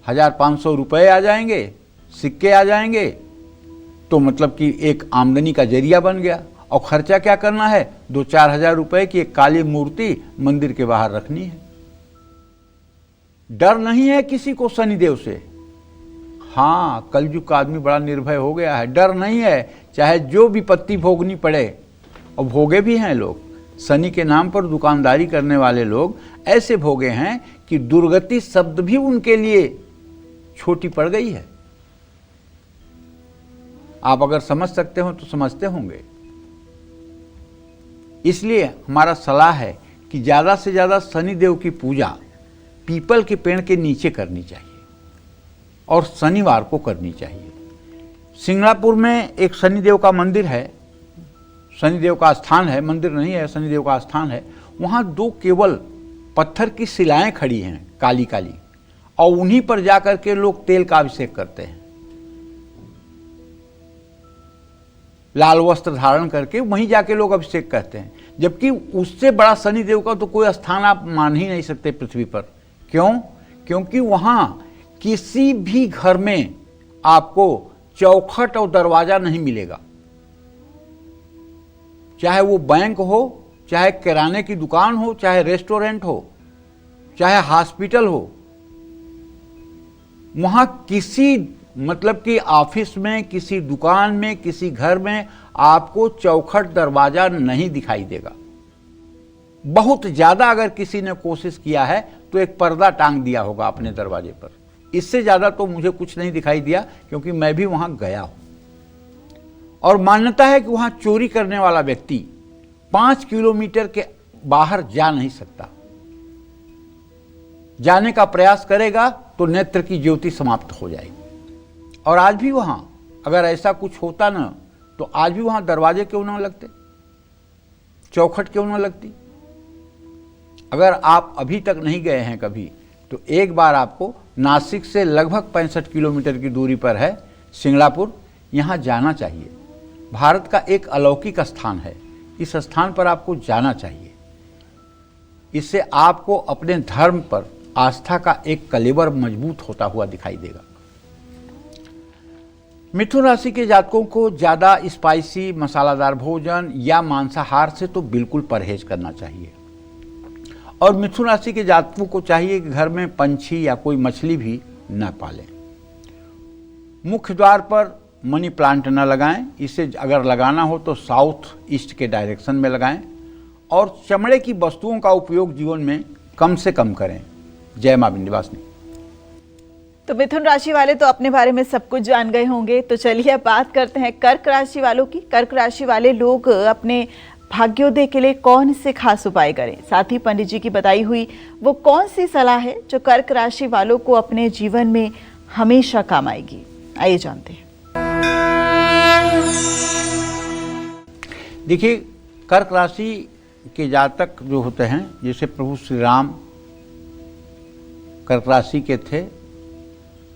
1500 रुपये आ जाएंगे, सिक्के आ जाएंगे, तो मतलब कि एक आमदनी का जरिया बन गया। और खर्चा क्या करना है? 2-4 हज़ार रुपये की एक काली मूर्ति मंदिर के बाहर रखनी है। डर नहीं है किसी को शनिदेव से। हाँ, कलयुग का आदमी बड़ा निर्भय हो गया है, डर नहीं है, चाहे जो विपत्ति भोगनी पड़े, और भोगे भी हैं लोग। शनि के नाम पर दुकानदारी करने वाले लोग ऐसे भोगे हैं कि दुर्गति शब्द भी उनके लिए छोटी पड़ गई है। आप अगर समझ सकते हो तो समझते होंगे। इसलिए हमारा सलाह है कि ज़्यादा से ज़्यादा शनिदेव की पूजा पीपल के पेड़ के नीचे करनी चाहिए और शनिवार को करनी चाहिए। सिंगलापुर में एक शनिदेव का मंदिर है, शनिदेव का स्थान है, मंदिर नहीं है, शनिदेव का स्थान है। वहाँ 2 केवल पत्थर की शिलाएं खड़ी हैं काली काली, और उन्हीं पर जाकर के लोग तेल का अभिषेक करते हैं। लाल वस्त्र धारण करके वहीं जाके लोग अभिषेक करते हैं, जबकि उससे बड़ा शनिदेव का तो कोई स्थान आप मान ही नहीं सकते पृथ्वी पर। क्यों? क्योंकि वहां किसी भी घर में आपको चौखट और दरवाजा नहीं मिलेगा। चाहे वो बैंक हो, चाहे किराने की दुकान हो, चाहे रेस्टोरेंट हो, चाहे हॉस्पिटल हो, वहां किसी मतलब कि ऑफिस में, किसी दुकान में, किसी घर में आपको चौखट दरवाजा नहीं दिखाई देगा। बहुत ज्यादा अगर किसी ने कोशिश किया है तो एक पर्दा टांग दिया होगा अपने दरवाजे पर। इससे ज्यादा तो मुझे कुछ नहीं दिखाई दिया, क्योंकि मैं भी वहां गया हूं। और मान्यता है कि वहां चोरी करने वाला व्यक्ति 5 किलोमीटर के बाहर जा नहीं सकता। जाने का प्रयास करेगा तो नेत्र की ज्योति समाप्त हो जाएगी। और आज भी वहां अगर ऐसा कुछ होता ना, तो आज भी वहां दरवाजे क्यों ना लगते, चौखट क्यों ना लगती। अगर आप अभी तक नहीं गए हैं कभी, तो एक बार आपको नासिक से लगभग 65 किलोमीटर की दूरी पर है सिंगलापुर, यहां जाना चाहिए। भारत का एक अलौकिक स्थान है, इस स्थान पर आपको जाना चाहिए। इससे आपको अपने धर्म पर आस्था का एक कलेवर मजबूत होता हुआ दिखाई देगा। मिथुन राशि के जातकों को ज़्यादा स्पाइसी मसालादार भोजन या मांसाहार से तो बिल्कुल परहेज करना चाहिए। और मिथुन राशि के जातकों को चाहिए कि घर में पंछी या कोई मछली भी न पालें। मुख्य द्वार पर मनी प्लांट न लगाएं, इसे अगर लगाना हो तो साउथ ईस्ट के डायरेक्शन में लगाएं। और चमड़े की वस्तुओं का उपयोग जीवन में कम से कम करें। जय मां विंध्यवासिनी। तो मिथुन राशि वाले तो अपने बारे में सब कुछ जान गए होंगे। तो चलिए अब बात करते हैं कर्क राशि वालों की। कर्क राशि वाले लोग अपने भाग्योदय के लिए कौन से खास उपाय करें, साथ ही पंडित जी की बताई हुई वो कौन सी सलाह है जो कर्क राशि वालों को अपने जीवन में हमेशा काम आएगी। आइए जानते हैं। देखिए, कर्क राशि के जातक जो होते हैं, जैसे प्रभु श्री राम कर्क राशि के थे,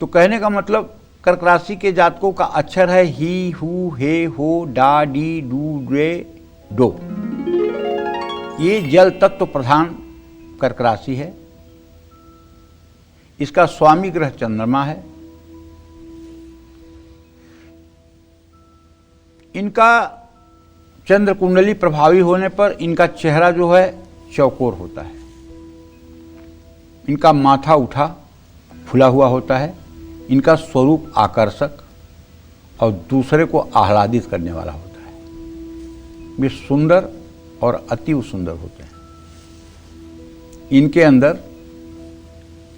तो कहने का मतलब कर्क राशि के जातकों का अक्षर है ही, हु, हे, हो, डा, डी, डू, रे, डो। ये जल तत्व प्रधान कर्क राशि है। इसका स्वामी ग्रह चंद्रमा है। इनका चंद्र कुंडली प्रभावी होने पर इनका चेहरा जो है चौकोर होता है। इनका माथा उठा फुला हुआ होता है। इनका स्वरूप आकर्षक और दूसरे को आह्लादित करने वाला होता है। वे सुंदर और अति सुंदर होते हैं। इनके अंदर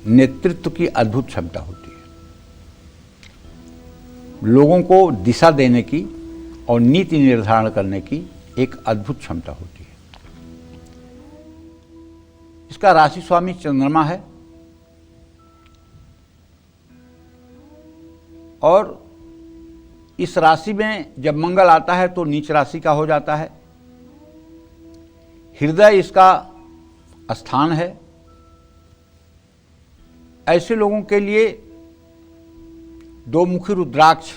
नेतृत्व की अद्भुत क्षमता होती है। लोगों को दिशा देने की और नीति निर्धारण करने की एक अद्भुत क्षमता होती है। इसका राशि स्वामी चंद्रमा है और इस राशि में जब मंगल आता है तो नीच राशि का हो जाता है। हृदय इसका स्थान है। ऐसे लोगों के लिए दो मुखी रुद्राक्ष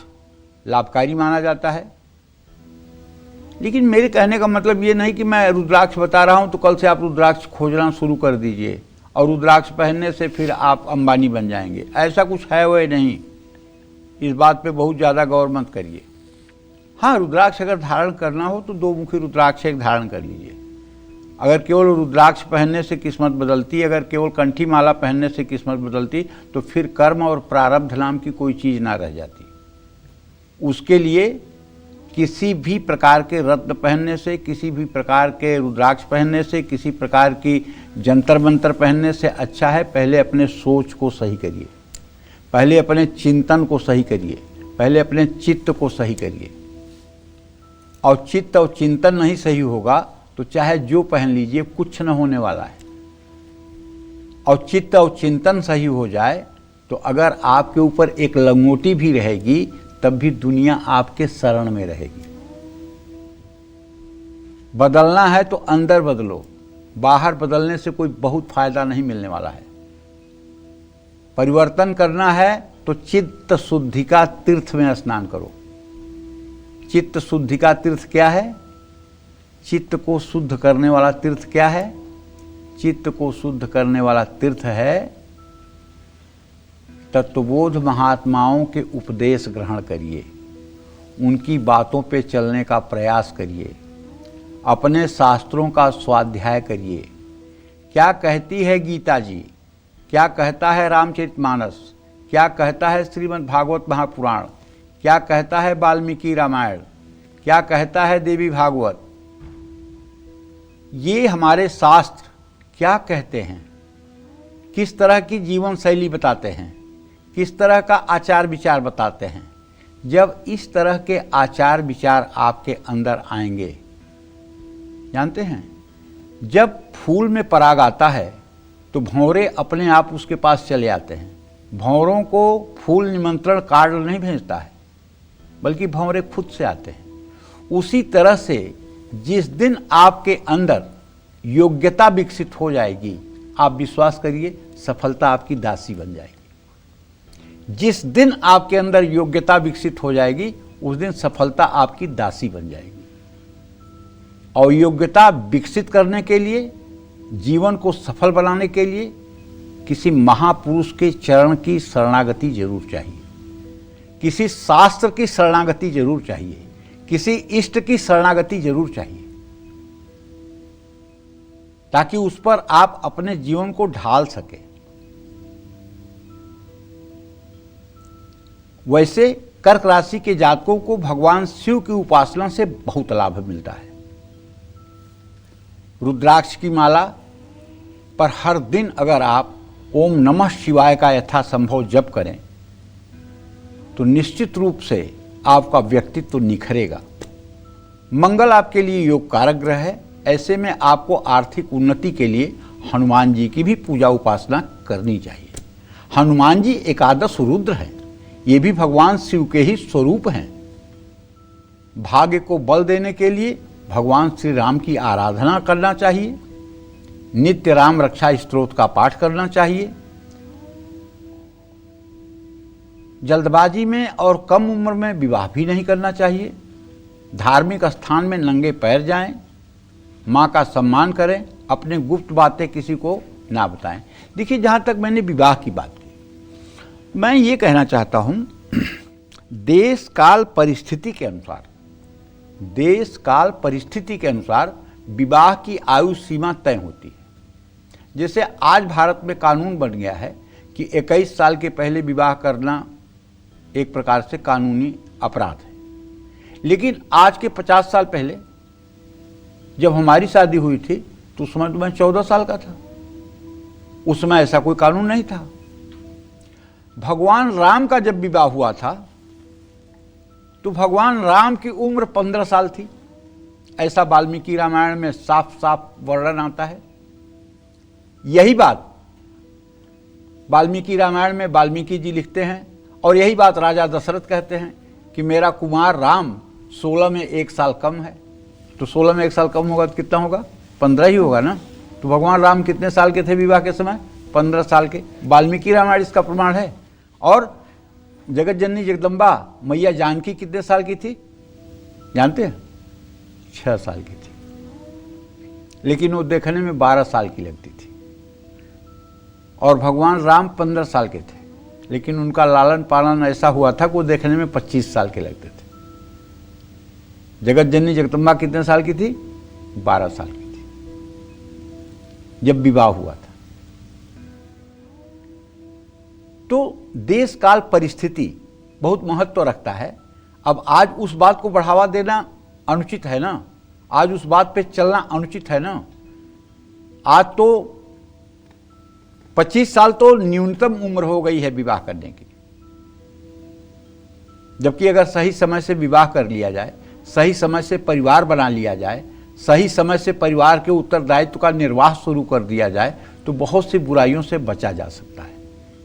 लाभकारी माना जाता है। लेकिन मेरे कहने का मतलब ये नहीं कि मैं रुद्राक्ष बता रहा हूं तो कल से आप रुद्राक्ष खोजना शुरू कर दीजिए और रुद्राक्ष पहनने से फिर आप अंबानी बन जाएंगे। ऐसा कुछ है वह नहीं। इस बात पे बहुत ज़्यादा गौर मत करिए। हाँ, रुद्राक्ष अगर धारण करना हो तो दो मुखी रुद्राक्ष एक धारण कर लीजिए। अगर केवल रुद्राक्ष पहनने से किस्मत बदलती, अगर केवल कंठी माला पहनने से किस्मत बदलती, तो फिर कर्म और प्रारब्ध नाम की कोई चीज़ ना रह जाती। उसके लिए किसी भी प्रकार के रत्न पहनने से, किसी भी प्रकार के रुद्राक्ष पहनने से, किसी प्रकार की जंतर मंतर पहनने से अच्छा है पहले अपने सोच को सही करिए, पहले अपने चिंतन को सही करिए, पहले अपने चित्त को सही करिए। और चित्त और चिंतन नहीं सही होगा तो चाहे जो पहन लीजिए कुछ न होने वाला है। और चित्त और चिंतन सही हो जाए तो अगर आपके ऊपर एक लंगोटी भी रहेगी तब भी दुनिया आपके शरण में रहेगी। बदलना है तो अंदर बदलो, बाहर बदलने से कोई बहुत फायदा नहीं मिलने वाला है। परिवर्तन करना है तो चित्त शुद्धि का तीर्थ में स्नान करो। चित्त शुद्धि का तीर्थ क्या है? चित्त को शुद्ध करने वाला तीर्थ क्या है? चित्त को शुद्ध करने वाला तीर्थ है तत्वबोध महात्माओं के उपदेश ग्रहण करिए, उनकी बातों पे चलने का प्रयास करिए, अपने शास्त्रों का स्वाध्याय करिए। क्या कहती है गीता जी, क्या कहता है रामचरितमानस, क्या कहता है श्रीमद् भागवत महापुराण, क्या कहता है वाल्मीकि रामायण, क्या कहता है देवी भागवत। ये हमारे शास्त्र क्या कहते हैं, किस तरह की जीवन शैली बताते हैं, किस तरह का आचार विचार बताते हैं। जब इस तरह के आचार विचार आपके अंदर आएंगे, जानते हैं जब फूल में पराग आता है तो भंवरे अपने आप उसके पास चले आते हैं। भंवरों को फूल निमंत्रण कार्ड नहीं भेजता है बल्कि भंवरे खुद से आते हैं। उसी तरह से जिस दिन आपके अंदर योग्यता विकसित हो जाएगी, आप विश्वास करिए सफलता आपकी दासी बन जाएगी। जिस दिन आपके अंदर योग्यता विकसित हो जाएगी उस दिन सफलता आपकी दासी बन जाएगी। और योग्यता विकसित करने के लिए, जीवन को सफल बनाने के लिए किसी महापुरुष के चरण की शरणागति जरूर चाहिए। किसी शास्त्र की शरणागति जरूर चाहिए, किसी इष्ट की शरणागति जरूर चाहिए, ताकि उस पर आप अपने जीवन को ढाल सके। वैसे कर्क राशि के जातकों को भगवान शिव की उपासना से बहुत लाभ मिलता है। रुद्राक्ष की माला पर हर दिन अगर आप ओम नमः शिवाय का यथासंभव जप करें तो निश्चित रूप से आपका व्यक्तित्व निखरेगा। मंगल आपके लिए योग कारक ग्रह है। ऐसे में आपको आर्थिक उन्नति के लिए हनुमान जी की भी पूजा उपासना करनी चाहिए। हनुमान जी एकादश रुद्र हैं, ये भी भगवान शिव के ही स्वरूप हैं। भाग्य को बल देने के लिए भगवान श्री राम की आराधना करना चाहिए। नित्य राम रक्षा स्तोत्र का पाठ करना चाहिए। जल्दबाजी में और कम उम्र में विवाह भी नहीं करना चाहिए। धार्मिक स्थान में नंगे पैर जाएं। माँ का सम्मान करें। अपने गुप्त बातें किसी को ना बताएं। देखिए, जहाँ तक मैंने विवाह की बात की, मैं ये कहना चाहता हूँ, देश काल परिस्थिति के अनुसार, देश काल परिस्थिति के अनुसार विवाह की आयु सीमा तय होती है। जैसे आज भारत में कानून बन गया है कि 21 साल के पहले विवाह करना एक प्रकार से कानूनी अपराध है, लेकिन आज के 50 साल पहले जब हमारी शादी हुई थी तो उस समय तो मैं 14 साल का था। उस समय ऐसा कोई कानून नहीं था। भगवान राम का जब विवाह हुआ था तो भगवान राम की उम्र 15 साल थी। ऐसा वाल्मीकि रामायण में साफ साफ वर्णन आता है। यही बात वाल्मीकि रामायण में वाल्मीकि जी लिखते हैं और यही बात राजा दशरथ कहते हैं कि मेरा कुमार राम 16 में 1 साल कम है। तो 16 में 1 साल कम होगा तो कितना होगा? 15 ही होगा ना। तो भगवान राम कितने साल के थे विवाह के समय? 15 साल के। वाल्मीकि रामायण इसका प्रमाण है। और जगत जननी जगदम्बा मैया जानकी कितने साल की थी जानते हैं? 6 साल की थी, लेकिन वो देखने में 12 साल की लगती थी। और भगवान राम 15 साल के थे, लेकिन उनका लालन पालन ऐसा हुआ था कि वो देखने में 25 साल के लगते थे। जगत जननी जगदम्बा कितने साल की थी? 12 साल की थी जब विवाह हुआ था। तो देश काल परिस्थिति बहुत महत्व रखता है। अब आज उस बात को बढ़ावा देना अनुचित है ना, आज उस बात पे चलना अनुचित है ना। आज तो 25 साल तो न्यूनतम उम्र हो गई है विवाह करने की, जबकि अगर सही समय से विवाह कर लिया जाए, सही समय से परिवार बना लिया जाए, सही समय से परिवार के उत्तरदायित्व का निर्वाह शुरू कर दिया जाए तो बहुत सी बुराइयों से बचा जा सकता है।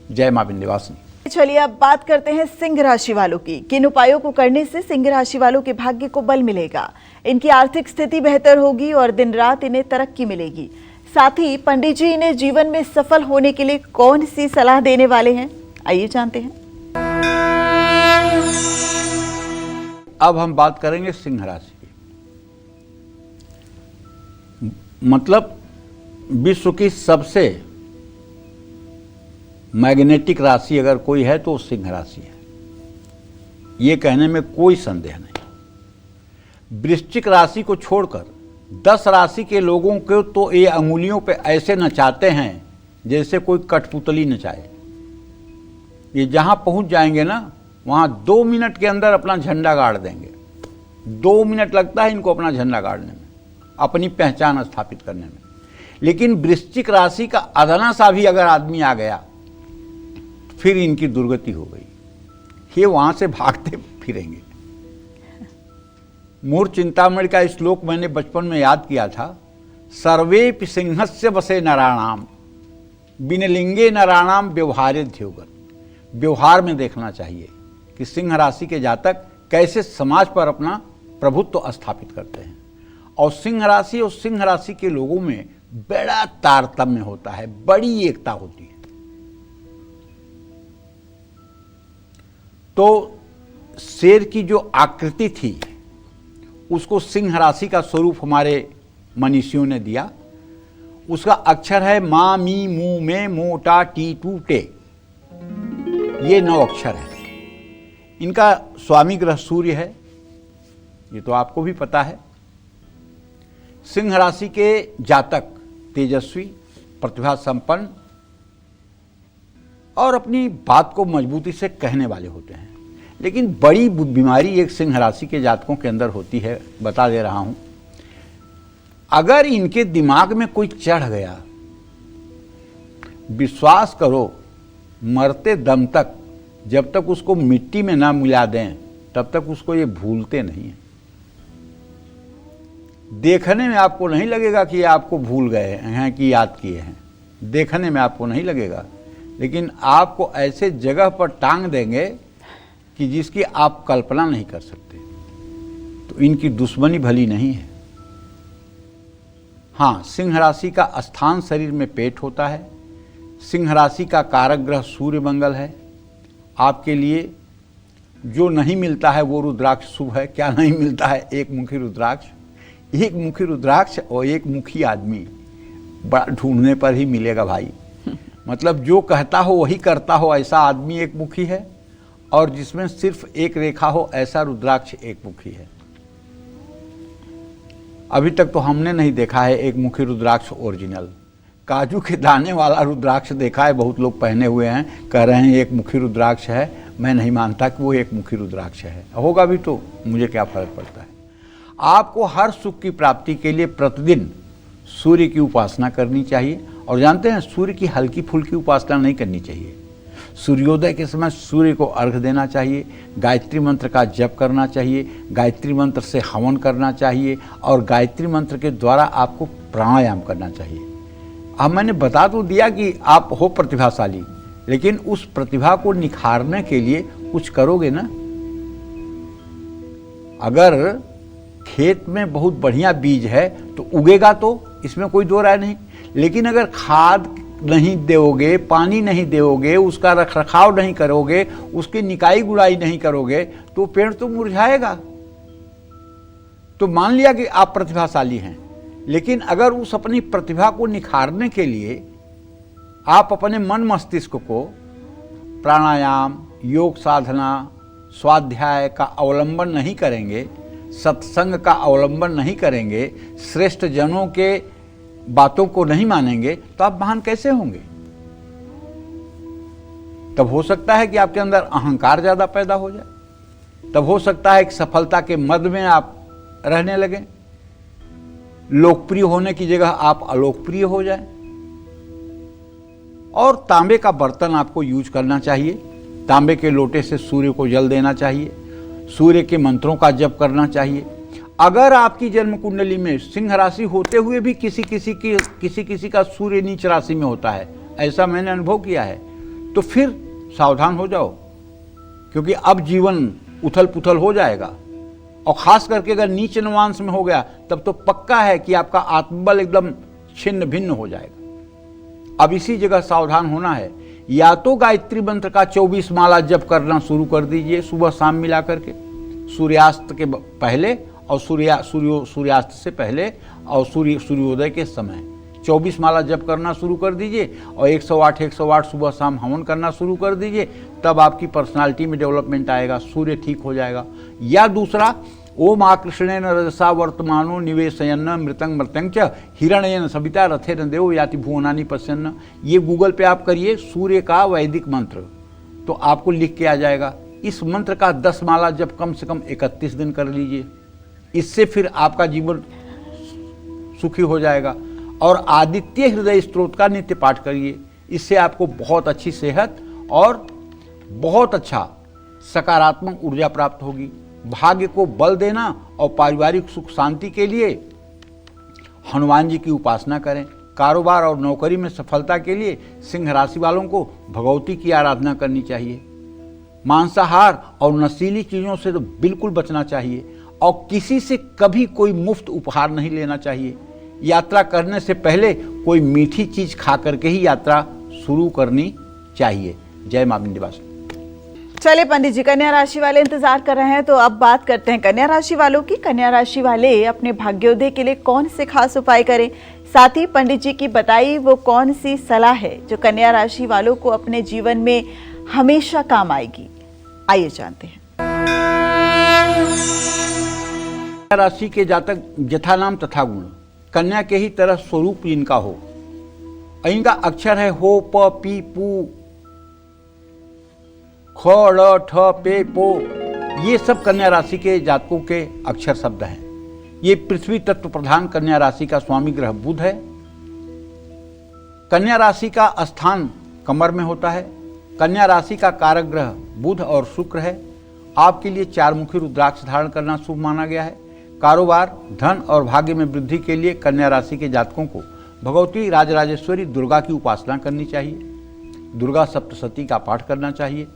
जय मां विंध्यवासिनी। चलिए अब बात करते हैं सिंह राशि वालों की। किन उपायों को करने से सिंह राशि वालों के भाग्य को बल मिलेगा, इनकी आर्थिक स्थिति बेहतर होगी और दिन रात इन्हें तरक्की मिलेगी। साथ ही पंडित जी इन्हें जीवन में सफल होने के लिए कौन सी सलाह देने वाले हैं, आइए जानते हैं। अब हम बात करेंगे सिंह राशि की। मतलब विश्व की सबसे मैग्नेटिक राशि अगर कोई है तो सिंह राशि है, ये कहने में कोई संदेह नहीं। वृश्चिक राशि को छोड़कर 10 राशि के लोगों को तो ये अंगुलियों पे ऐसे नचाते हैं जैसे कोई कठपुतली नचाए। ये जहां पहुंच जाएंगे ना, वहां 2 मिनट के अंदर अपना झंडा गाड़ देंगे। 2 मिनट लगता है इनको अपना झंडा गाड़ने में, अपनी पहचान स्थापित करने में। लेकिन वृश्चिक राशि का अदना सा भी अगर आदमी आ गया फिर इनकी दुर्गति हो गई। ये वहां से भागते फिरेंगे। मूढ़ चिंतामणि का श्लोक मैंने बचपन में याद किया था। सर्वेपि सिंहस्य वसे नराणाम बिनलिंगे नराणाम व्यवहारे ध्योगत। व्यवहार में देखना चाहिए कि सिंह राशि के जातक कैसे समाज पर अपना प्रभुत्व स्थापित करते हैं। और सिंह राशि के लोगों में बड़ा तारतम्य होता है, बड़ी एकता होती है। तो शेर की जो आकृति थी उसको सिंह राशि का स्वरूप हमारे मनीषियों ने दिया। उसका अक्षर है मा मी मू में मोटा टी टू टे। ये 9 अक्षर है। इनका स्वामी ग्रह सूर्य है, ये तो आपको भी पता है। सिंह राशि के जातक तेजस्वी, प्रतिभा संपन्न और अपनी बात को मजबूती से कहने वाले होते हैं। लेकिन बड़ी बीमारी एक सिंह राशि के जातकों के अंदर होती है, बता दे रहा हूं। अगर इनके दिमाग में कोई चढ़ गया, विश्वास करो मरते दम तक जब तक उसको मिट्टी में ना मिला दें तब तक उसको ये भूलते नहीं हैं। देखने में आपको नहीं लगेगा कि ये आपको भूल गए हैं कि याद किए हैं, देखने में आपको नहीं लगेगा, लेकिन आपको ऐसे जगह पर टांग देंगे कि जिसकी आप कल्पना नहीं कर सकते। तो इनकी दुश्मनी भली नहीं है। हाँ, सिंह राशि का स्थान शरीर में पेट होता है। सिंह राशि का कारक ग्रह सूर्य मंगल है। आपके लिए जो नहीं मिलता है वो रुद्राक्ष शुभ है। क्या नहीं मिलता है? एक मुखी रुद्राक्ष। एक मुखी रुद्राक्ष और एक मुखी आदमी बड़ा ढूंढने पर ही मिलेगा भाई। मतलब जो कहता हो वही करता हो ऐसा आदमी एक मुखी है, और जिसमें सिर्फ एक रेखा हो ऐसा रुद्राक्ष एक मुखी है। अभी तक तो हमने नहीं देखा है एक मुखी रुद्राक्ष ओरिजिनल। काजू के दाने वाला रुद्राक्ष देखा है, बहुत लोग पहने हुए हैं, कह रहे हैं एक मुखी रुद्राक्ष है। मैं नहीं मानता कि वो एक मुखी रुद्राक्ष है। होगा भी तो मुझे क्या फर्क पड़ता है। आपको हर सुख की प्राप्ति के लिए प्रतिदिन सूर्य की उपासना करनी चाहिए। और जानते हैं, सूर्य की हल्की फुल्की उपासना नहीं करनी चाहिए। सूर्योदय के समय सूर्य को अर्घ देना चाहिए, गायत्री मंत्र का जप करना चाहिए, गायत्री मंत्र से हवन करना चाहिए, और गायत्री मंत्र के द्वारा आपको प्राणायाम करना चाहिए। अब मैंने बता तो दिया कि आप हो प्रतिभाशाली, लेकिन उस प्रतिभा को निखारने के लिए कुछ करोगे ना। अगर खेत में बहुत बढ़िया बीज है तो उगेगा, तो इसमें कोई दो राय नहीं। लेकिन अगर खाद नहीं दोगे, पानी नहीं दोगे, उसका रखरखाव नहीं करोगे, उसकी निकाई गुड़ाई नहीं करोगे, तो पेड़ तो मुरझाएगा। तो मान लिया कि आप प्रतिभाशाली हैं, लेकिन अगर उस अपनी प्रतिभा को निखारने के लिए आप अपने मन मस्तिष्क को प्राणायाम, योग साधना, स्वाध्याय का अवलंबन नहीं करेंगे, सत्संग का अवलंबन नहीं करेंगे, श्रेष्ठ जनों के बातों को नहीं मानेंगे, तो आप महान कैसे होंगे? तब हो सकता है कि आपके अंदर अहंकार ज्यादा पैदा हो जाए। तब हो सकता है कि सफलता के मद में आप रहने लगे, लोकप्रिय होने की जगह आप अलोकप्रिय हो जाए। और तांबे का बर्तन आपको यूज करना चाहिए। तांबे के लोटे से सूर्य को जल देना चाहिए, सूर्य के मंत्रों का जप करना चाहिए। अगर आपकी जन्म कुंडली में सिंह राशि होते हुए भी किसी किसी का सूर्य नीच राशि में होता है, ऐसा मैंने अनुभव किया है, तो फिर सावधान हो जाओ, क्योंकि अब जीवन उथल पुथल हो जाएगा। और खास करके अगर नीच नवांश में हो गया, तब तो पक्का है कि आपका आत्मबल एकदम छिन्न भिन्न हो जाएगा। अब इसी जगह सावधान होना है। या तो गायत्री मंत्र का 24 माला जप करना शुरू कर दीजिए सुबह शाम मिला करके, सूर्यास्त के पहले और सूर्यास्त से पहले और सूर्योदय के समय 24 माला जप करना शुरू कर दीजिए, और 108 सुबह शाम हवन करना शुरू कर दीजिए। तब आपकी पर्सनालिटी में डेवलपमेंट आएगा, सूर्य ठीक हो जाएगा। या दूसरा, ओम आकृष्णेन रजसा वर्तमानो निवेशयन्न मृतंग मृत्यंग च हिरण्येन सविता रथेन देव याति भुवनानि पश्यन्न। ये गूगल पे आप करिए सूर्य का वैदिक मंत्र, तो आपको लिख के आ जाएगा। इस मंत्र का 10 माला जप कम से कम 31 दिन कर लीजिए। इससे फिर आपका जीवन सुखी हो जाएगा। और आदित्य हृदय स्तोत्र का नित्य पाठ करिए। इससे आपको बहुत अच्छी सेहत और बहुत अच्छा सकारात्मक ऊर्जा प्राप्त होगी। भाग्य को बल देना और पारिवारिक सुख शांति के लिए हनुमान जी की उपासना करें। कारोबार और नौकरी में सफलता के लिए सिंह राशि वालों को भगवती की आराधना करनी चाहिए। मांसाहार और नशीली चीज़ों से तो बिल्कुल बचना चाहिए, और किसी से कभी कोई मुफ्त उपहार नहीं लेना चाहिए। यात्रा करने से पहले कोई मीठी चीज खा करके ही यात्रा शुरू करनी चाहिए। जय मां विंध्यवासिनी। चलिए पंडित जी, कन्या राशि वाले इंतजार कर रहे हैं, तो अब बात करते हैं कन्या राशि वालों की। कन्या राशि वाले अपने भाग्योदय के लिए कौन से खास उपाय करें, साथ ही पंडित जी की बताई वो कौन सी सलाह है जो कन्या राशि वालों को अपने जीवन में हमेशा काम आएगी। आइए जानते हैं। राशि के जातक यथा नाम तथा गुण, कन्या के ही तरह स्वरूप इनका हो। इनका अक्षर है हो, प, पी, पू, ख, ड़, ठ, पे, पो। ये सब कन्या राशि के जातकों के अक्षर शब्द हैं। ये पृथ्वी तत्व प्रधान कन्या राशि का स्वामी ग्रह बुध है। कन्या राशि का स्थान कमर में होता है। कन्या राशि का कारक ग्रह बुध और शुक्र है। आपके लिए 4 मुखी रुद्राक्ष धारण करना शुभ माना गया है। कारोबार, धन और भाग्य में वृद्धि के लिए कन्या राशि के जातकों को भगवती राजराजेश्वरी दुर्गा की उपासना करनी चाहिए। दुर्गा सप्तशती का पाठ करना चाहिए।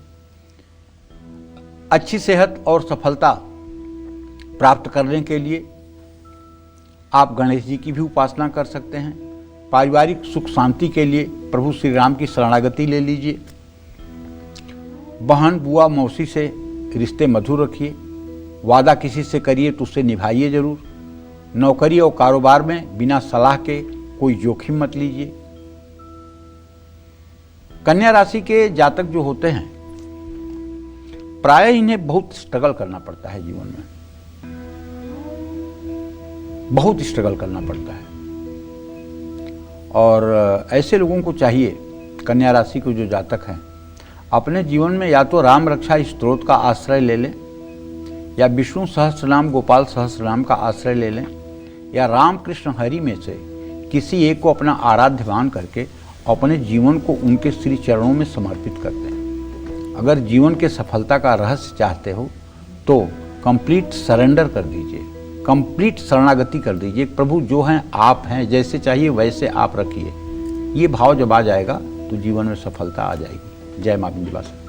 अच्छी सेहत और सफलता प्राप्त करने के लिए आप गणेश जी की भी उपासना कर सकते हैं। पारिवारिक सुख शांति के लिए प्रभु श्री राम की शरणागति ले लीजिए। बहन, बुआ, मौसी से रिश्ते मधुर रखिए। वादा किसी से करिए तो उससे निभाइए जरूर। नौकरी और कारोबार में बिना सलाह के कोई जोखिम मत लीजिए। कन्या राशि के जातक जो होते हैं, प्रायः इन्हें बहुत स्ट्रगल करना पड़ता है जीवन में, बहुत स्ट्रगल करना पड़ता है। और ऐसे लोगों को चाहिए, कन्या राशि के जो जातक हैं, अपने जीवन में या तो राम रक्षा स्त्रोत का आश्रय ले लें, या विष्णु सहस्त्रनाम, गोपाल सहस्त्रनाम का आश्रय ले लें, या राम कृष्ण हरि में से किसी एक को अपना आराध्य मान करके अपने जीवन को उनके श्री चरणों में समर्पित कर दें। अगर जीवन के सफलता का रहस्य चाहते हो तो कंप्लीट सरेंडर कर दीजिए, कंप्लीट शरणागति कर दीजिए। प्रभु जो हैं आप हैं, जैसे चाहिए वैसे आप रखिए। ये भाव जब आ जाएगा तो जीवन में सफलता आ जाएगी। जय मां विंध्यवासिनी।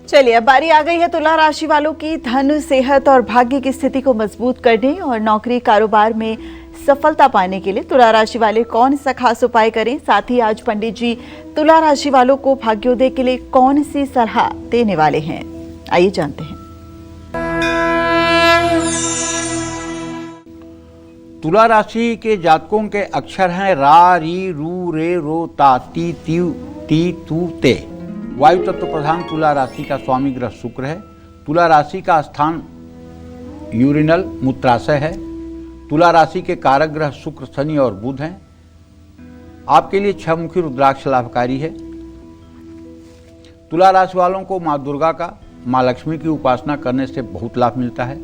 चलिए, अब बारी आ गई है तुला राशि वालों की धन, सेहत और भाग्य की स्थिति को मजबूत करने और नौकरी कारोबार में सफलता पाने के लिए तुला राशि वाले कौन सा खास उपाय करें। साथ ही आज पंडित जी तुला राशि वालों को भाग्योदय के लिए कौन सी सलाह देने वाले हैं, आइए जानते हैं। तुला राशि के जातकों के अक्षर हैं रा, री, रू, रे, रो, ता, ती, त्यू, टी, तू, ते। वायु तत्व प्रधान तुला राशि का स्वामी ग्रह शुक्र है। तुला राशि का स्थान यूरिनल मूत्राशय है। तुला राशि के कारक ग्रह शुक्र, शनि और बुध हैं। आपके लिए 6 मुखी रुद्राक्ष लाभकारी है। तुला राशि वालों को माँ दुर्गा का, माँ लक्ष्मी की उपासना करने से बहुत लाभ मिलता है।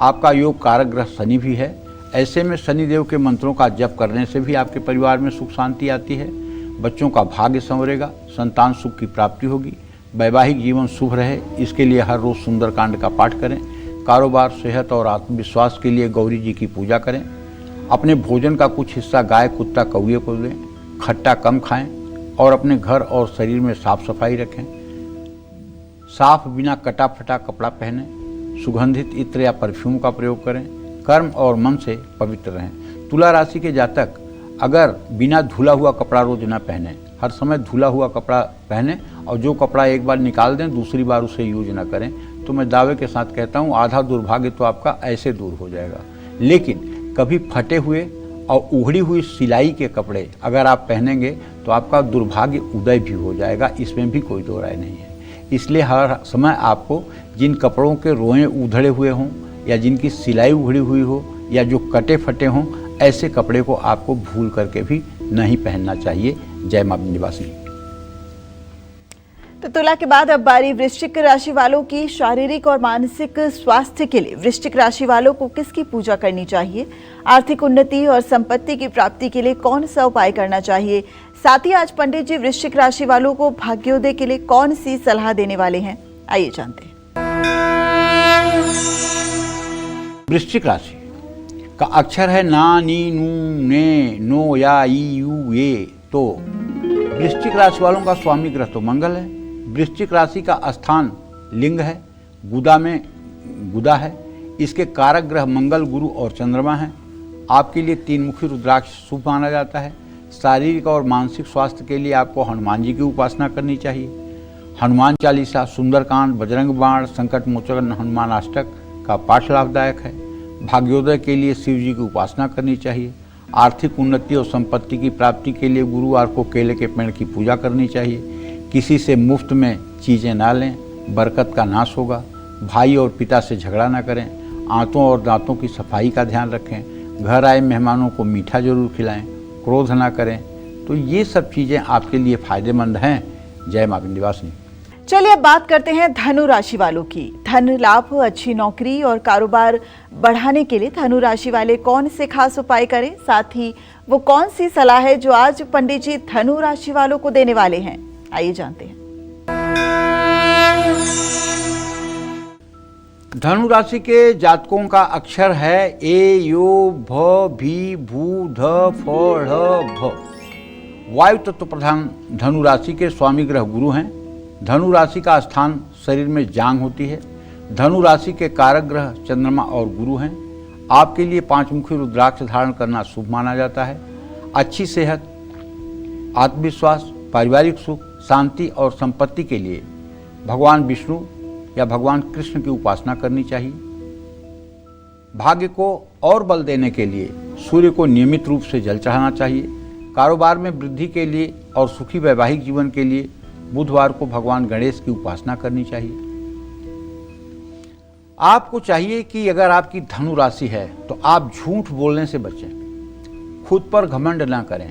आपका योग कारक ग्रह शनि भी है। ऐसे में शनिदेव के मंत्रों का जप करने से भी आपके परिवार में सुख शांति आती है। बच्चों का भाग्य संवरेगा, संतान सुख की प्राप्ति होगी, वैवाहिक जीवन शुभ रहे, इसके लिए हर रोज सुंदरकांड का पाठ करें। कारोबार, सेहत और आत्मविश्वास के लिए गौरी जी की पूजा करें। अपने भोजन का कुछ हिस्सा गाय, कुत्ता, कौवे को दें। खट्टा कम खाएं और अपने घर और शरीर में साफ सफाई रखें। साफ बिना कटा फटा कपड़ा पहने। सुगंधित इत्र या परफ्यूम का प्रयोग करें। कर्म और मन से पवित्र रहें। तुला राशि के जातक अगर बिना धुला हुआ कपड़ा रोज न पहने, हर समय धुला हुआ कपड़ा पहने और जो कपड़ा एक बार निकाल दें दूसरी बार उसे यूज न करें, तो मैं दावे के साथ कहता हूँ आधा दुर्भाग्य तो आपका ऐसे दूर हो जाएगा। लेकिन कभी फटे हुए और उघड़ी हुई सिलाई के कपड़े अगर आप पहनेंगे तो आपका दुर्भाग्य उदय भी हो जाएगा, इसमें भी कोई दो राय नहीं है। इसलिए हर समय आपको जिन कपड़ों के रोएं उधड़े हुए हों या जिनकी सिलाई उघड़ी हुई हो या जो कटे फटे हों, ऐसे कपड़े को आपको भूल करके भी नहीं पहनना चाहिए। जय मां विंध्यवासिनी। तो तुला के बाद अब बारी वृश्चिक राशि वालों की। शारीरिक और मानसिक स्वास्थ्य के लिए वृश्चिक राशि वालों को किसकी पूजा करनी चाहिए? आर्थिक उन्नति और संपत्ति की प्राप्ति के लिए कौन सा उपाय करना चाहिए? साथ ही आज पंडित जी वृश्चिक राशि वालों को भाग्योदय के लिए कौन सी सलाह देने वाले हैं, आइए जानते हैं। वृश्चिक राशि का अक्षर है ना, नी, नू, ने, नो, या, ई, यू, ए। तो वृश्चिक राशि वालों का स्वामी ग्रह तो मंगल है। वृश्चिक राशि का स्थान लिंग है, गुदा में गुदा है। इसके कारक ग्रह मंगल, गुरु और चंद्रमा हैं। आपके लिए 3 मुखी रुद्राक्ष शुभ माना जाता है। शारीरिक और मानसिक स्वास्थ्य के लिए आपको हनुमान जी की उपासना करनी चाहिए। हनुमान चालीसा, सुंदरकांड, बजरंग बाण, संकट मोचन हनुमान अष्टक का पाठ लाभदायक है। भाग्योदय के लिए शिव जी की उपासना करनी चाहिए। आर्थिक उन्नति और संपत्ति की प्राप्ति के लिए गुरुवार को केले के पेड़ की पूजा करनी चाहिए। किसी से मुफ्त में चीज़ें ना लें। बरकत का नाश होगा। भाई और पिता से झगड़ा ना करें। आंतों और दांतों की सफाई का ध्यान रखें। घर आए मेहमानों को मीठा जरूर खिलाएं। क्रोध ना करें। तो ये सब चीज़ें आपके लिए फायदेमंद हैं। जय मां विंध्यवासिनी। चलिए अब बात करते हैं धनु राशि वालों की। धन लाभ, अच्छी नौकरी और कारोबार बढ़ाने के लिए धनु राशि वाले कौन से खास उपाय करें, साथ ही वो कौन सी सलाह है जो आज पंडित जी धनु राशि वालों को देने वाले हैं, आइए जानते हैं। धनु राशि के जातकों का अक्षर है ए, यो, भ, भी, भू, ध, फ, ढ, भ। वायु तत्व प्रधान धनु राशि के स्वामी ग्रह गुरु हैं। धनु राशि का स्थान शरीर में जांग होती है। धनु राशि के कारक ग्रह चंद्रमा और गुरु हैं। आपके लिए 5 मुखी रुद्राक्ष धारण करना शुभ माना जाता है। अच्छी सेहत, आत्मविश्वास, पारिवारिक सुख, शांति और संपत्ति के लिए भगवान विष्णु या भगवान कृष्ण की उपासना करनी चाहिए। भाग्य को और बल देने के लिए सूर्य को नियमित रूप से जल चढ़ाना चाहिए। कारोबार में वृद्धि के लिए और सुखी वैवाहिक जीवन के लिए बुधवार को भगवान गणेश की उपासना करनी चाहिए। आपको चाहिए कि अगर आपकी धनु राशि है तो आप झूठ बोलने से बचें। खुद पर घमंड ना करें।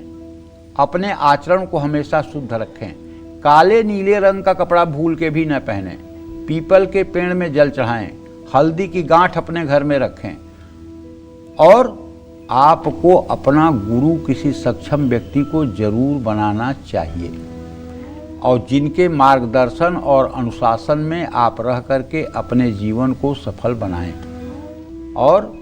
अपने आचरण को हमेशा शुद्ध रखें। काले नीले रंग का कपड़ा भूल के भी न पहनें। पीपल के पेड़ में जल चढ़ाएं। हल्दी की गांठ अपने घर में रखें। और आपको अपना गुरु किसी सक्षम व्यक्ति को जरूर बनाना चाहिए और जिनके मार्गदर्शन और अनुशासन में आप रह करके अपने जीवन को सफल बनाएं। और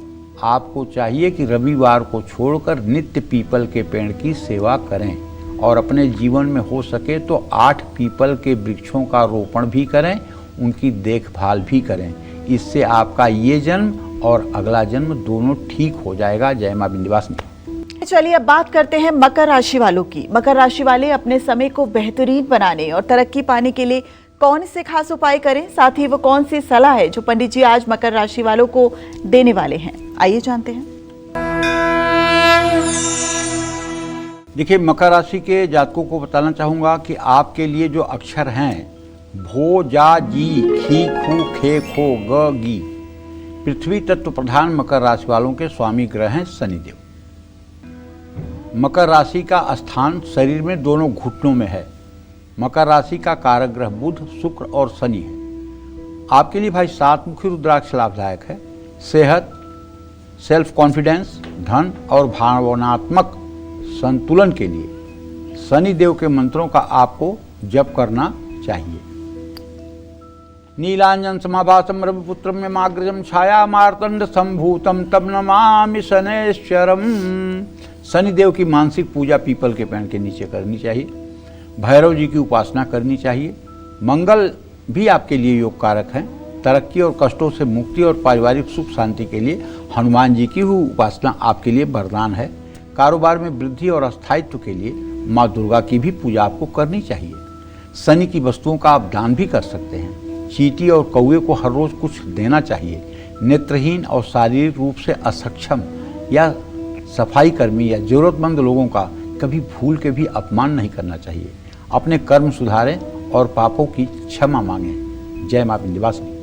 आपको चाहिए कि रविवार को छोड़कर नित्य पीपल के पेड़ की सेवा करें और अपने जीवन में हो सके तो 8 पीपल के वृक्षों का रोपण भी करें, उनकी देखभाल भी करें। इससे आपका ये जन्म और अगला जन्म दोनों ठीक हो जाएगा। जय मां विंध्यवासिनी। चलिए अब बात करते हैं मकर राशि वालों की। मकर राशि वाले अपने समय को बेहतरीन बनाने और तरक्की पाने के लिए कौन से खास उपाय करें, साथ ही वो कौन सी सलाह है जो पंडित जी आज मकर राशि वालों को देने वाले हैं, आइए जानते हैं। देखिए, मकर राशि के जातकों को बताना चाहूंगा कि आपके लिए जो अक्षर हैं भो, जा, जी, खी, खू, खे, खो, ग, गी। पृथ्वी तत्व प्रधान मकर राशि वालों के स्वामी ग्रह हैं शनिदेव। मकर राशि का स्थान शरीर में दोनों घुटनों में है। मकर राशि का कारक ग्रह बुध, शुक्र और शनि है। आपके लिए भाई 7 मुखी रुद्राक्ष लाभदायक है। सेहत, सेल्फ कॉन्फिडेंस, धन और भावनात्मक संतुलन के लिए शनि देव के मंत्रों का आपको जप करना चाहिए। नीलांजन समाभासम रविपुत्रम में माग्रजम छाया मार्तंड संभूतम तम नमामि शनैश्चरम। शनिदेव की मानसिक पूजा पीपल के पेड़ के नीचे करनी चाहिए। भैरव जी की उपासना करनी चाहिए। मंगल भी आपके लिए योग कारक हैं। तरक्की और कष्टों से मुक्ति और पारिवारिक सुख शांति के लिए हनुमान जी की उपासना आपके लिए वरदान है। कारोबार में वृद्धि और स्थायित्व के लिए माँ दुर्गा की भी पूजा आपको करनी चाहिए। शनि की वस्तुओं का आप दान भी कर सकते हैं। चींटी और कौवे को हर रोज कुछ देना चाहिए। नेत्रहीन और शारीरिक रूप से असक्षम या सफाई कर्मी या जरूरतमंद लोगों का कभी भूल के भी अपमान नहीं करना चाहिए। अपने कर्म सुधारें और पापों की क्षमा मांगें। जय मां विंध्यवासिनी।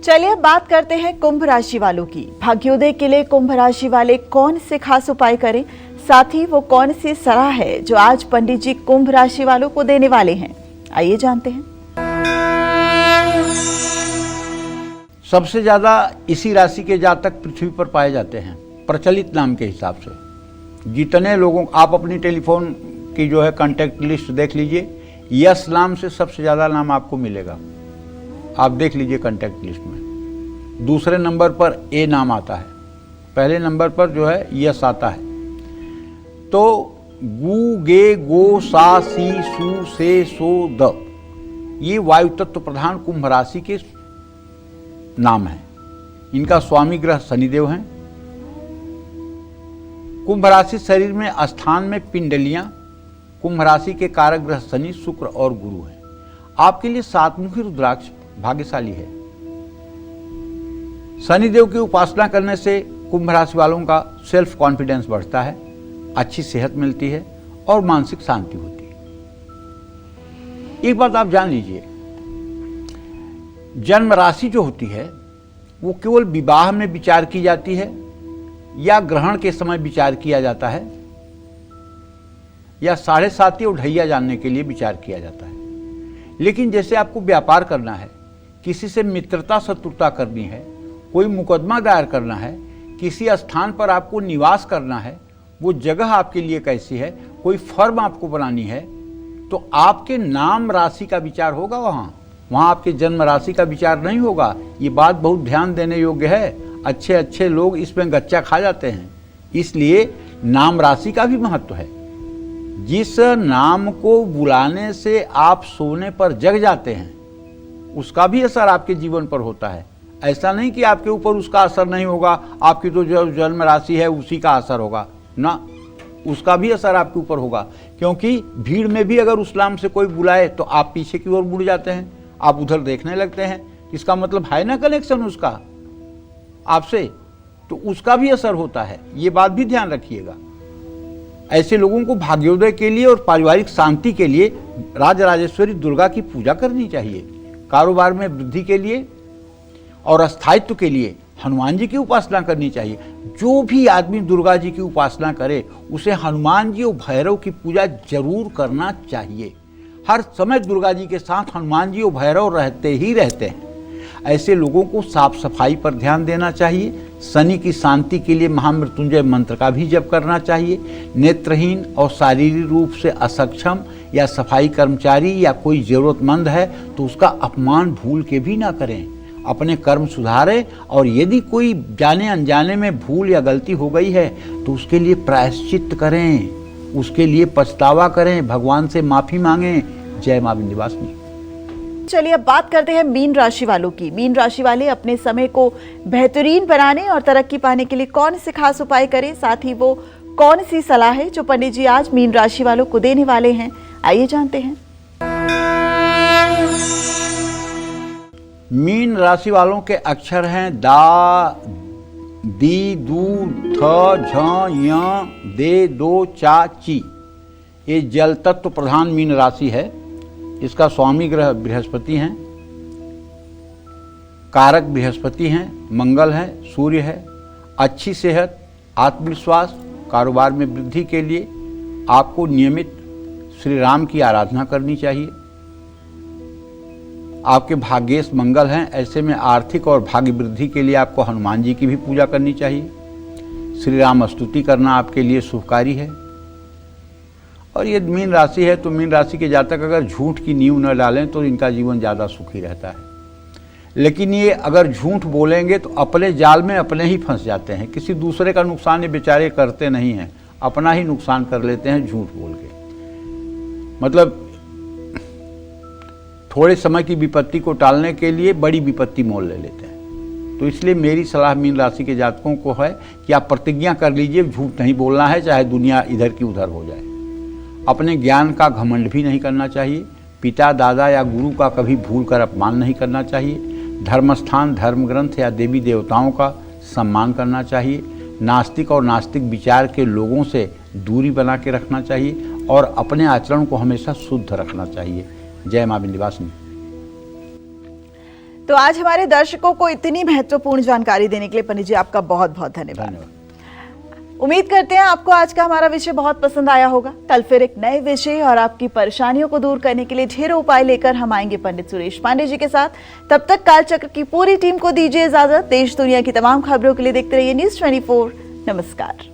चलिए बात करते हैं कुंभ राशि वालों की। भाग्योदय के लिए कुंभ राशि वाले कौन से खास उपाय करें, साथ ही वो कौन सी सलाह है जो आज पंडित जी कुंभ राशि वालों को देने वाले हैं, आइए जानते हैं। सबसे ज्यादा इसी राशि के जातक पृथ्वी पर पाए जाते हैं प्रचलित नाम के हिसाब से। जितने लोगों, आप अपनी टेलीफोन की जो है कांटेक्ट लिस्ट देख लीजिए, यस नाम से सबसे ज़्यादा नाम आपको मिलेगा। आप देख लीजिए कांटेक्ट लिस्ट में। दूसरे नंबर पर ए नाम आता है, पहले नंबर पर जो है यस आता है। तो गु, गे, गो, सा, सी, सु, से, सो, द, ये वायु तत्व प्रधान कुंभ राशि के नाम है। इनका स्वामी ग्रह शनिदेव हैं। कुंभ राशि शरीर में स्थान में पिंडलियां। कुंभ राशि के कारक ग्रह शनि, शुक्र और गुरु हैं। आपके लिए 7 मुखी रुद्राक्ष भाग्यशाली है। शनिदेव की उपासना करने से कुंभ राशि वालों का सेल्फ कॉन्फिडेंस बढ़ता है, अच्छी सेहत मिलती है और मानसिक शांति होती है। एक बात आप जान लीजिए, जन्म राशि जो होती है वो केवल विवाह में विचार की जाती है या ग्रहण के समय विचार किया जाता है या 7.5 उढ़ैया जानने के लिए विचार किया जाता है। लेकिन जैसे आपको व्यापार करना है, किसी से मित्रता शत्रुता करनी है, कोई मुकदमा दायर करना है, किसी स्थान पर आपको निवास करना है, वो जगह आपके लिए कैसी है, कोई फर्म आपको बनानी है, तो आपके नाम राशि का विचार होगा वहाँ आपके जन्म राशि का विचार नहीं होगा। ये बात बहुत ध्यान देने योग्य है। अच्छे अच्छे लोग इसमें गच्चा खा जाते हैं। इसलिए नाम राशि का भी महत्व है। जिस नाम को बुलाने से आप सोने पर जग जाते हैं, उसका भी असर आपके जीवन पर होता है। ऐसा नहीं कि आपके ऊपर उसका असर नहीं होगा, आपकी तो जो जन्म राशि है उसी का असर होगा ना, उसका भी असर आपके ऊपर होगा। क्योंकि भीड़ में भी अगर उस नाम से कोई बुलाए तो आप पीछे की ओर मुड़ जाते हैं, आप उधर देखने लगते हैं। इसका मतलब है ना कनेक्शन उसका आपसे, तो उसका भी असर होता है। ये बात भी ध्यान रखिएगा। ऐसे लोगों को भाग्योदय के लिए और पारिवारिक शांति के लिए राजराजेश्वरी दुर्गा की पूजा करनी चाहिए। कारोबार में वृद्धि के लिए और स्थायित्व के लिए हनुमान जी की उपासना करनी चाहिए। जो भी आदमी दुर्गा जी की उपासना करे उसे हनुमान जी और भैरव की पूजा जरूर करना चाहिए। हर समय दुर्गा जी के साथ हनुमान जी और भैरव रहते ही रहते हैं। ऐसे लोगों को साफ सफाई पर ध्यान देना चाहिए। शनि की शांति के लिए महामृत्युंजय मंत्र का भी जप करना चाहिए। नेत्रहीन और शारीरिक रूप से असक्षम या सफाई कर्मचारी या कोई ज़रूरतमंद है तो उसका अपमान भूल के भी ना करें। अपने कर्म सुधारें और यदि कोई जाने अनजाने में भूल या गलती हो गई है तो उसके लिए प्रायश्चित करें, उसके लिए पछतावा करें, भगवान से माफ़ी मांगें। जय मां विंध्यवासिनी। चलिए अब बात करते हैं मीन राशि वालों की। मीन राशि वाले अपने समय को बेहतरीन बनाने और तरक्की पाने के लिए कौन से खास उपाय करें, साथ ही वो कौन सी सलाह है जो पंडित जी आज मीन राशि वालों को देने वाले हैं, आइए जानते हैं। मीन राशि वालों के अक्षर हैं दा, दी, दू, थ, झ, य, दे, दो, चा, ची। ये जल तत्व प्रधान मीन राशि है। इसका स्वामी ग्रह बृहस्पति हैं, कारक बृहस्पति हैं, मंगल है, सूर्य है। अच्छी सेहत, आत्मविश्वास, कारोबार में वृद्धि के लिए आपको नियमित श्री राम की आराधना करनी चाहिए। आपके भाग्येश मंगल हैं, ऐसे में आर्थिक और भाग्य वृद्धि के लिए आपको हनुमान जी की भी पूजा करनी चाहिए। श्री राम स्तुति करना आपके लिए शुभकारी है। और ये मीन राशि है तो मीन राशि के जातक अगर झूठ की नींव न डालें तो इनका जीवन ज़्यादा सुखी रहता है। लेकिन ये अगर झूठ बोलेंगे तो अपने जाल में अपने ही फंस जाते हैं। किसी दूसरे का नुकसान ये बेचारे करते नहीं हैं, अपना ही नुकसान कर लेते हैं झूठ बोल के। मतलब थोड़े समय की विपत्ति को टालने के लिए बड़ी विपत्ति मोल ले लेते हैं। तो इसलिए मेरी सलाह मीन राशि के जातकों को है कि आप प्रतिज्ञा कर लीजिए झूठ नहीं बोलना है, चाहे दुनिया इधर की उधर हो जाए। अपने ज्ञान का घमंड भी नहीं करना चाहिए। पिता, दादा या गुरु का कभी भूल कर अपमान नहीं करना चाहिए। धर्मस्थान, धर्म ग्रंथ या देवी देवताओं का सम्मान करना चाहिए। नास्तिक और नास्तिक विचार के लोगों से दूरी बना के रखना चाहिए और अपने आचरण को हमेशा शुद्ध रखना चाहिए। जय मां विंध्यवासिनी। तो आज हमारे दर्शकों को इतनी महत्वपूर्ण जानकारी देने के लिए पंडित जी आपका बहुत बहुत धन्यवाद। उम्मीद करते हैं आपको आज का हमारा विषय बहुत पसंद आया होगा। कल फिर एक नए विषय और आपकी परेशानियों को दूर करने के लिए ढेरों उपाय लेकर हम आएंगे पंडित सुरेश पांडे जी के साथ। तब तक कालचक्र की पूरी टीम को दीजिए इजाजत। देश दुनिया की तमाम खबरों के लिए देखते रहिए News 24। नमस्कार।